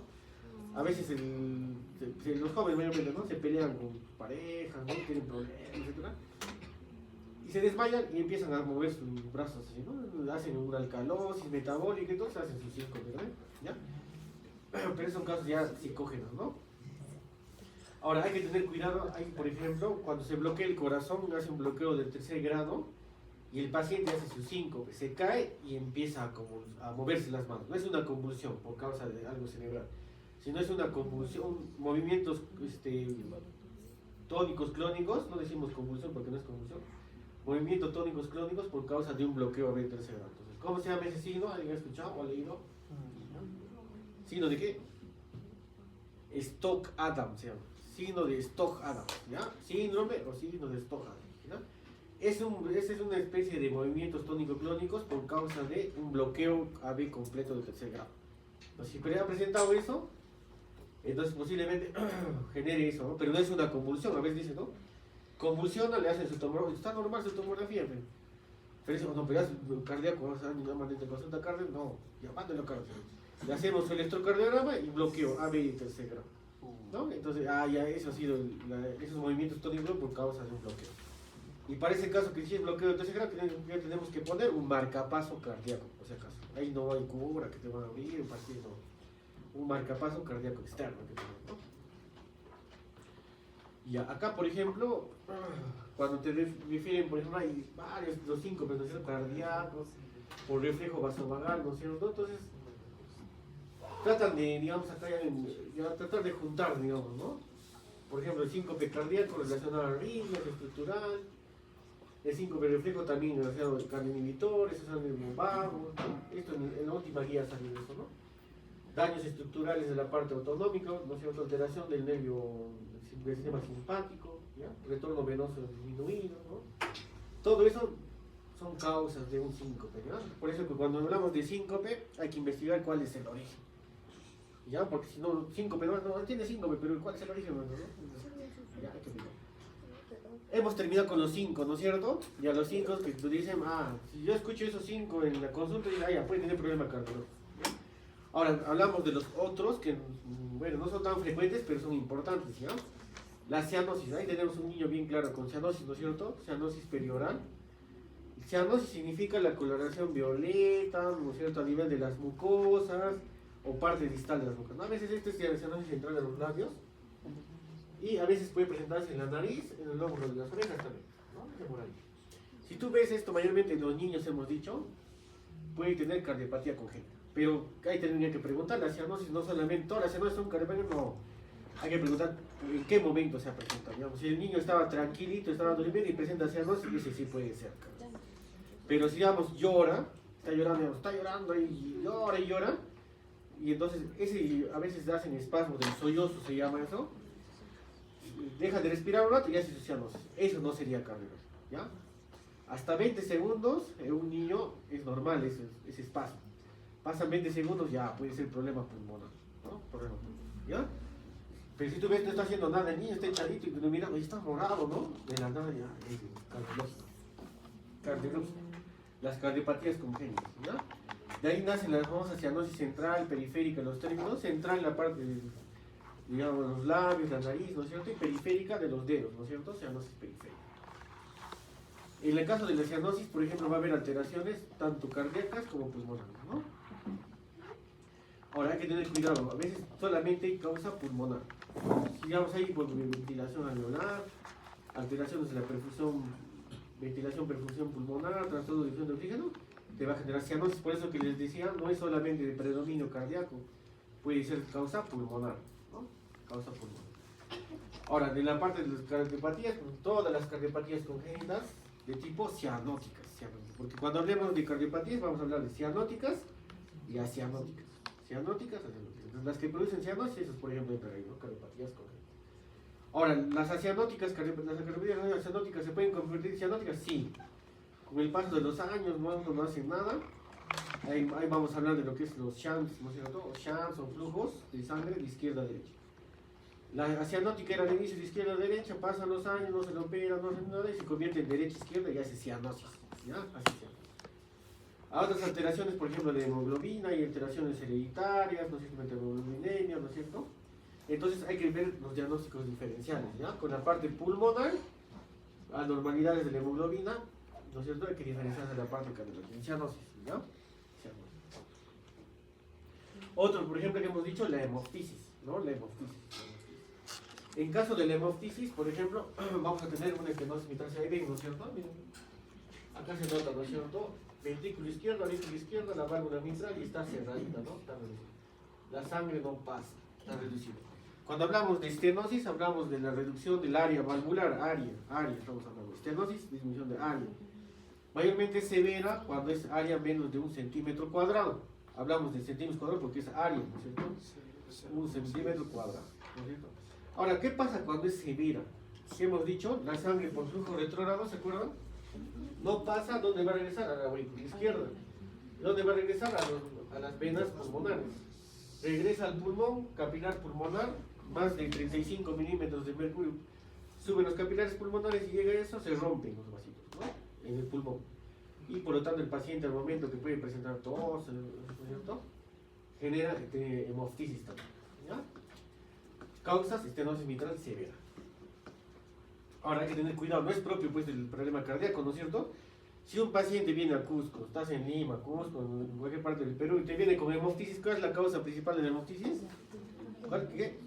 A veces los jóvenes mayormente, ¿no? Se pelean con sus parejas, ¿no? Tienen problemas, etc. Y se desmayan y empiezan a mover sus brazos así, ¿no? Hacen una alcalosis metabólica y entonces hacen sus síncope, ¿verdad? ¿Ya? Pero son casos ya psicógenos, ¿no? Ahora hay que tener cuidado, por ejemplo, cuando se bloquea el corazón, hace un bloqueo del 3er grado y el paciente hace su síncope, se cae y empieza a moverse las manos. No es una convulsión por causa de algo cerebral, sino es una convulsión, movimientos tónicos clónicos, no decimos convulsión porque no es convulsión, movimientos tónicos clónicos por causa de un bloqueo del 3er grado. Entonces, ¿cómo se llama ese signo? ¿Alguien ha escuchado o ha leído? ¿Signo de qué? Stock-Adams se llama. Signo de Stock-Adams, ¿ya? Síndrome o signo de Stock-Adams, ¿ya? Esa es una especie de movimientos tónico-clónicos por causa de un bloqueo AB completo del 3er grado. Entonces, si ha presentado eso, entonces posiblemente genere eso, ¿no? Pero no es una convulsión, a veces dice, ¿no? Convulsiona, le hacen su tomografía, está normal su tomografía, pero eso no, pero es cardíaco, o sea, normalmente consulta cardíaca, no, ya mándelo cardíaco. Le hacemos su electrocardiograma y bloqueo AB y 3er grado, ¿no? Entonces, ya eso ha sido esos movimientos tónicos por causa de un bloqueo. Y para ese caso que si es bloqueo de 3er grado, ya tenemos que poner un marcapaso cardíaco, por si acaso. Ahí no hay cubra que te van a abrir, un partido, un marcapaso cardíaco externo que tenemos, ¿no? Y acá, por ejemplo, cuando te refieren, por ejemplo, hay varios, los síncopes, ¿no es cierto? Cardíacos, por reflejo vasovagal, ¿no es cierto? Entonces, tratan de, digamos, acá ya tratar de juntar, digamos, ¿no? Por ejemplo, el síncope cardíaco relacionado a arritmias, estructural, el síncope reflejo también relacionado al cardioinhibitor, eso es el vago, esto en la última guía salió eso, ¿no? Daños estructurales de la parte autonómica, ¿no es cierto? Alteración del nervio del sistema simpático, ¿ya? Retorno venoso disminuido, ¿no? Todo eso son causas de un síncope, ¿ya? Por eso que cuando hablamos de síncope hay que investigar cuál es el origen, ¿ya? Porque si no, síncope no tiene síncope, pero ¿cuál es el origen? ¿No? Ya, hay que mirar. Hemos terminado con los 5, ¿no es cierto? Y a los 5 que tú dicen, si yo escucho esos 5 en la consulta, digo, ya puede tener problema cardíaco. Ahora, hablamos de los otros que, bueno, no son tan frecuentes, pero son importantes, ¿ya? La cianosis, ahí tenemos un niño bien claro con cianosis, ¿no es cierto? Cianosis perioral. Cianosis significa la coloración violeta, ¿no es cierto? A nivel de las mucosas o parte distal de las mucosas, ¿no? A veces esto es cianosis central de los labios y a veces puede presentarse en la nariz, en el lóbulo de las orejas también, ¿no? Por ahí. Si tú ves esto, mayormente en los niños hemos dicho, puede tener cardiopatía congénita. Pero ahí tendría que preguntar, la cianosis no solamente, todas las cianosis son cardíacas, no. Hay que preguntar en qué momento se ha presentado. Digamos, si el niño estaba tranquilito, estaba durmiendo y presenta cianosis, ese sí puede ser. Pero si, digamos, llora, está llorando y llora, y entonces ese a veces hacen espasmos del sollozo, se llama eso, deja de respirar un rato y ya se cianosis. Eso no sería cardíaco, ¿ya? Hasta 20 segundos en un niño es normal ese espasmo. Pasan 20 segundos, ya puede ser problema pulmonar, ¿no? Problema pulmonar, ¿ya? Pero si tú ves que no está haciendo nada, el niño está echadito y tú miras, oye, está morado, ¿no? De la nada ya es cardiológico. Las cardiopatías congénitas, ¿ya? De ahí nacen las famosas cianosis central, periférica, los términos. Central en la parte de, digamos, los labios, la nariz, ¿no es cierto? Y periférica de los dedos, ¿no es cierto? Cianosis periférica. En el caso de la cianosis, por ejemplo, va a haber alteraciones tanto cardíacas como pulmonares, ¿no? Ahora hay que tener cuidado, a veces solamente hay causa pulmonar. Digamos ahí por ventilación alveolar, alteraciones de la perfusión, ventilación, perfusión pulmonar, trastorno de difusión de oxígeno, te va a generar cianosis. Por eso que les decía, no es solamente de predominio cardíaco, puede ser causa pulmonar, ¿no? Causa pulmonar. Ahora, de la parte de las cardiopatías, todas las cardiopatías congénitas de tipo cianóticas, porque cuando hablemos de cardiopatías vamos a hablar de cianóticas y acianóticas. Cianóticas, acianóticas. Las que producen cianosis, esas por ejemplo entran ahí, ¿no? Cardiopatías congénitas. Ahora, las acianóticas, las cardiopatías acianóticas se pueden convertir en cianóticas, sí. Con el paso de los años no hacen nada. Ahí vamos a hablar de lo que es los shunts, ¿no es cierto? Shunts son flujos de sangre de izquierda a derecha. La cianótica era de inicio de izquierda a derecha, pasan los años, no se lo opera, no hace nada y se convierte en derecha a izquierda y hace cianosis, ¿ya? Así se llama. A otras alteraciones, por ejemplo, de hemoglobina y alteraciones hereditarias, no es cierto, hemoglobinemia, ¿no es cierto? Entonces hay que ver los diagnósticos diferenciales, ¿ya? Con la parte pulmonar, anormalidades de la hemoglobina, ¿no es cierto? Hay que diferenciar de la parte cardiológica, cianosis, ¿ya? Cianosis. Otro, por ejemplo, que hemos dicho, la hemoptisis, ¿no? La hemoptisis. En caso de la hemoptisis, por ejemplo, vamos a tener una estenosis mitral, ahí ven, ¿no es cierto? Miren. Acá se nota, ¿no es cierto? Ventrículo izquierdo, auricular izquierda, la válvula mitral y está cerradita, ¿no? Está reducida. La sangre no pasa, está reducida. Cuando hablamos de estenosis, hablamos de la reducción del área valvular, área, estamos hablando. Estenosis, disminución de área. Mayormente severa cuando es área menos de 1 centímetro cuadrado. Hablamos de centímetros cuadrados porque es área, ¿no es cierto? 1 centímetro cuadrado, ¿no es cierto? Ahora, ¿qué pasa cuando es severa? ¿Qué hemos dicho? La sangre por flujo retrógrado, ¿se acuerdan? No pasa, ¿dónde va a regresar? A la aurícula izquierda. ¿Dónde va a regresar? A las venas pulmonares. Regresa al pulmón, capilar pulmonar, más de 35 milímetros de mercurio. Suben los capilares pulmonares y llega a eso, se rompen los vasitos, ¿no? En el pulmón. Y por lo tanto el paciente al momento que puede presentar tos, ¿no es cierto? Genera hemoptisis también, ¿ya? Causas estenosis mitral severa. Ahora hay que tener cuidado, no es propio pues del problema cardíaco, ¿no es cierto? Si un paciente viene a Cusco, estás en Lima, Cusco, en cualquier parte del Perú y te viene con hemoptisis, ¿cuál es la causa principal de la hemoptisis? ¿Cuál? ¿Qué?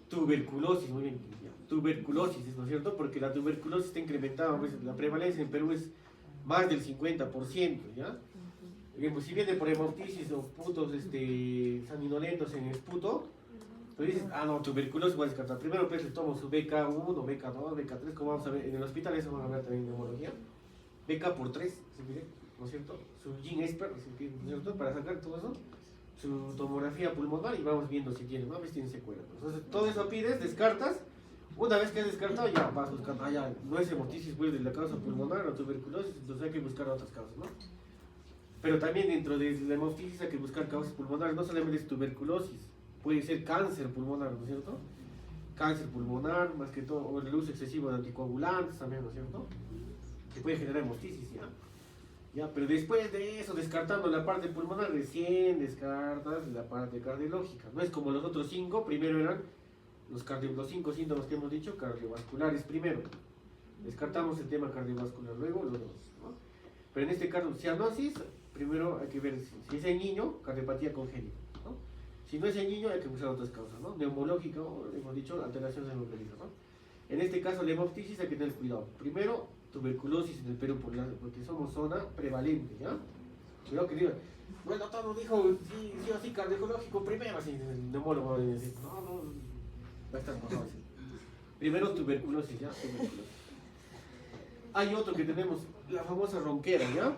Tuberculosis, muy bien. tuberculosis, ¿no es cierto? Porque la tuberculosis está incrementada, pues, la prevalencia en Perú es más del 50%, ¿ya? Digamos, si viene por hemoptisis o putos sanguinolentos en esputo, tú dices, no, tuberculosis voy a descartar. Primero pues le tomo su BK1, BK2, BK3, como vamos a ver en el hospital, eso vamos a ver también en neumología. BK por 3, ¿no es cierto? Su gene expert, ¿no es cierto? Para sacar todo eso, su tomografía pulmonar y vamos viendo si tiene, ¿no? Tiene secuelas. Entonces todo eso pides, descartas. Una vez que has descartado, ya vas buscando, ya no es hemoptisis pues, de la causa pulmonar o tuberculosis, entonces hay que buscar otras causas, ¿no? Pero también dentro de la hemoptisis hay que buscar causas pulmonares, no solamente es tuberculosis, puede ser cáncer pulmonar, ¿no es cierto? Cáncer pulmonar, más que todo, o el uso excesivo de anticoagulantes también, ¿no es cierto? Que puede generar hemoptisis, ¿ya? Ya, pero después de eso, descartando la parte pulmonar, recién descartas la parte cardiológica. No es como los otros 5, primero eran los 5 síntomas que hemos dicho, cardiovasculares primero. Descartamos el tema cardiovascular, luego los dos, ¿no? Pero en este caso, cianosis, primero hay que ver si es en niño, cardiopatía congénita, ¿no? Si no es en niño, hay que buscar otras causas, ¿no? Neumológica, hemos dicho, alteraciones hemoglóbicas, ¿no? En este caso, la hemoptisis hay que tener cuidado. Primero, tuberculosis en el Perú, porque somos zona prevalente, ¿ya? Cuidado que diga, bueno, el doctor nos dijo, sí o sí, cardiológico primero, así, el neumólogo va a decir, no, va a estar pasado así. Primero, tuberculosis, ¿ya? Tuberculosis. Hay otro que tenemos, la famosa ronquera, ¿ya?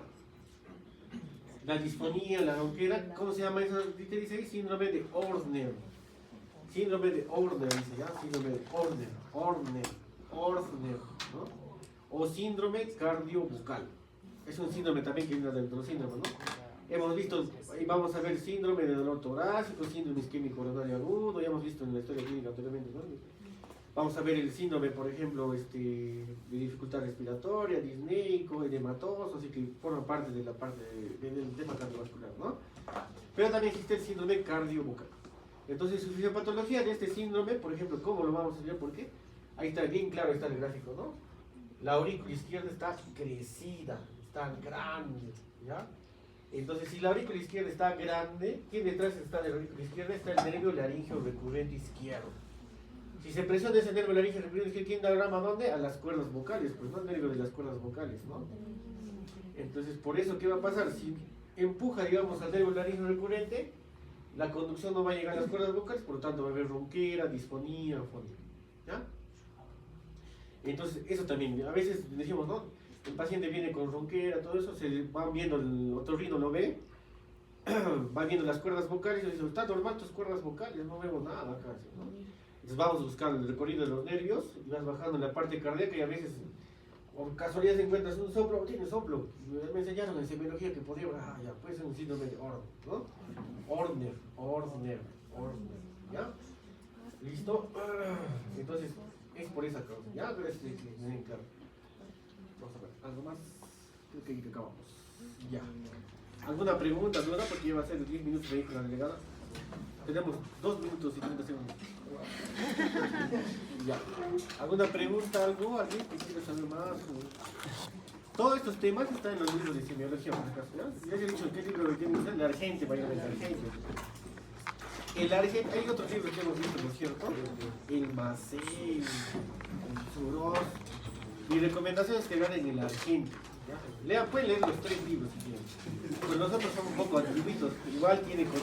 La disfonía, la ronquera, ¿cómo se llama eso? ¿Te dice ahí? Síndrome de Orner. Síndrome de Orner, dice, ¿ya? Síndrome de Orner, ¿no? O síndrome cardiobucal. Es un síndrome también que entra dentro de los síndromes, ¿no? Hemos visto, ahí vamos a ver síndrome de dolor torácico, síndrome isquémico coronario agudo, ya hemos visto en la historia clínica anteriormente, ¿no? Vamos a ver el síndrome, por ejemplo, de dificultad respiratoria, disneico, edematoso, así que forman parte de la parte del tema cardiovascular, ¿no? Pero también existe el síndrome cardiobucal. Entonces, su fisiopatología de este síndrome, por ejemplo, ¿cómo lo vamos a ver? ¿Por qué? Ahí está, bien claro está el gráfico, ¿no? La aurícula izquierda está crecida, está grande, ¿ya? Entonces, si la aurícula izquierda está grande, ¿quién detrás está de la aurícula izquierda? Está el nervio laríngeo recurrente izquierdo. Si se presiona ese nervio laríngeo recurrente izquierdo, ¿quién da grama a dónde? A las cuerdas vocales, pues no el nervio de las cuerdas vocales, ¿no? Entonces, por eso, ¿qué va a pasar? Si empuja, digamos, al nervio laríngeo recurrente, la conducción no va a llegar a las cuerdas vocales, por lo tanto va a haber ronquera, disfonía, fonía, ¿ya? Entonces, eso también, a veces decimos, ¿no? El paciente viene con ronquera, todo eso, se van viendo, el otorrino lo ve, va viendo las cuerdas vocales y dice, está normal tus cuerdas vocales, no veo nada acá, ¿no? Entonces vamos a buscar el recorrido de los nervios y vas bajando en la parte cardíaca y a veces, por casualidad encuentras un soplo, tienes soplo. Me enseñaron en semiología que podía, ya, puede ser un síndrome de Orner, ¿no? Orner, ¿ya? ¿Listo? Entonces, es por esa causa, ¿ya? Pero claro. Vamos a ver, ¿algo más? Creo que ahí acabamos. Ya. ¿Alguna pregunta, duda? Porque lleva a ser 10 minutos de ahí con la delegada. Tenemos 2 minutos y 30 segundos. Ya. ¿Alguna pregunta, algo? ¿Alguien que quiera saber más? Todos estos temas están en los libros de semiología, por acaso, ¿ya? Ya les he dicho qué libro tienen que usar, el Argente, vayan a ver el Argente. El Argente, hay otros libros que hemos visto, ¿no es cierto? El Macé, el Suros. Mi recomendación es que ganen el Argente. Pueden leer los 3 libros si quieren. Pues nosotros somos un poco antiguitos, igual tiene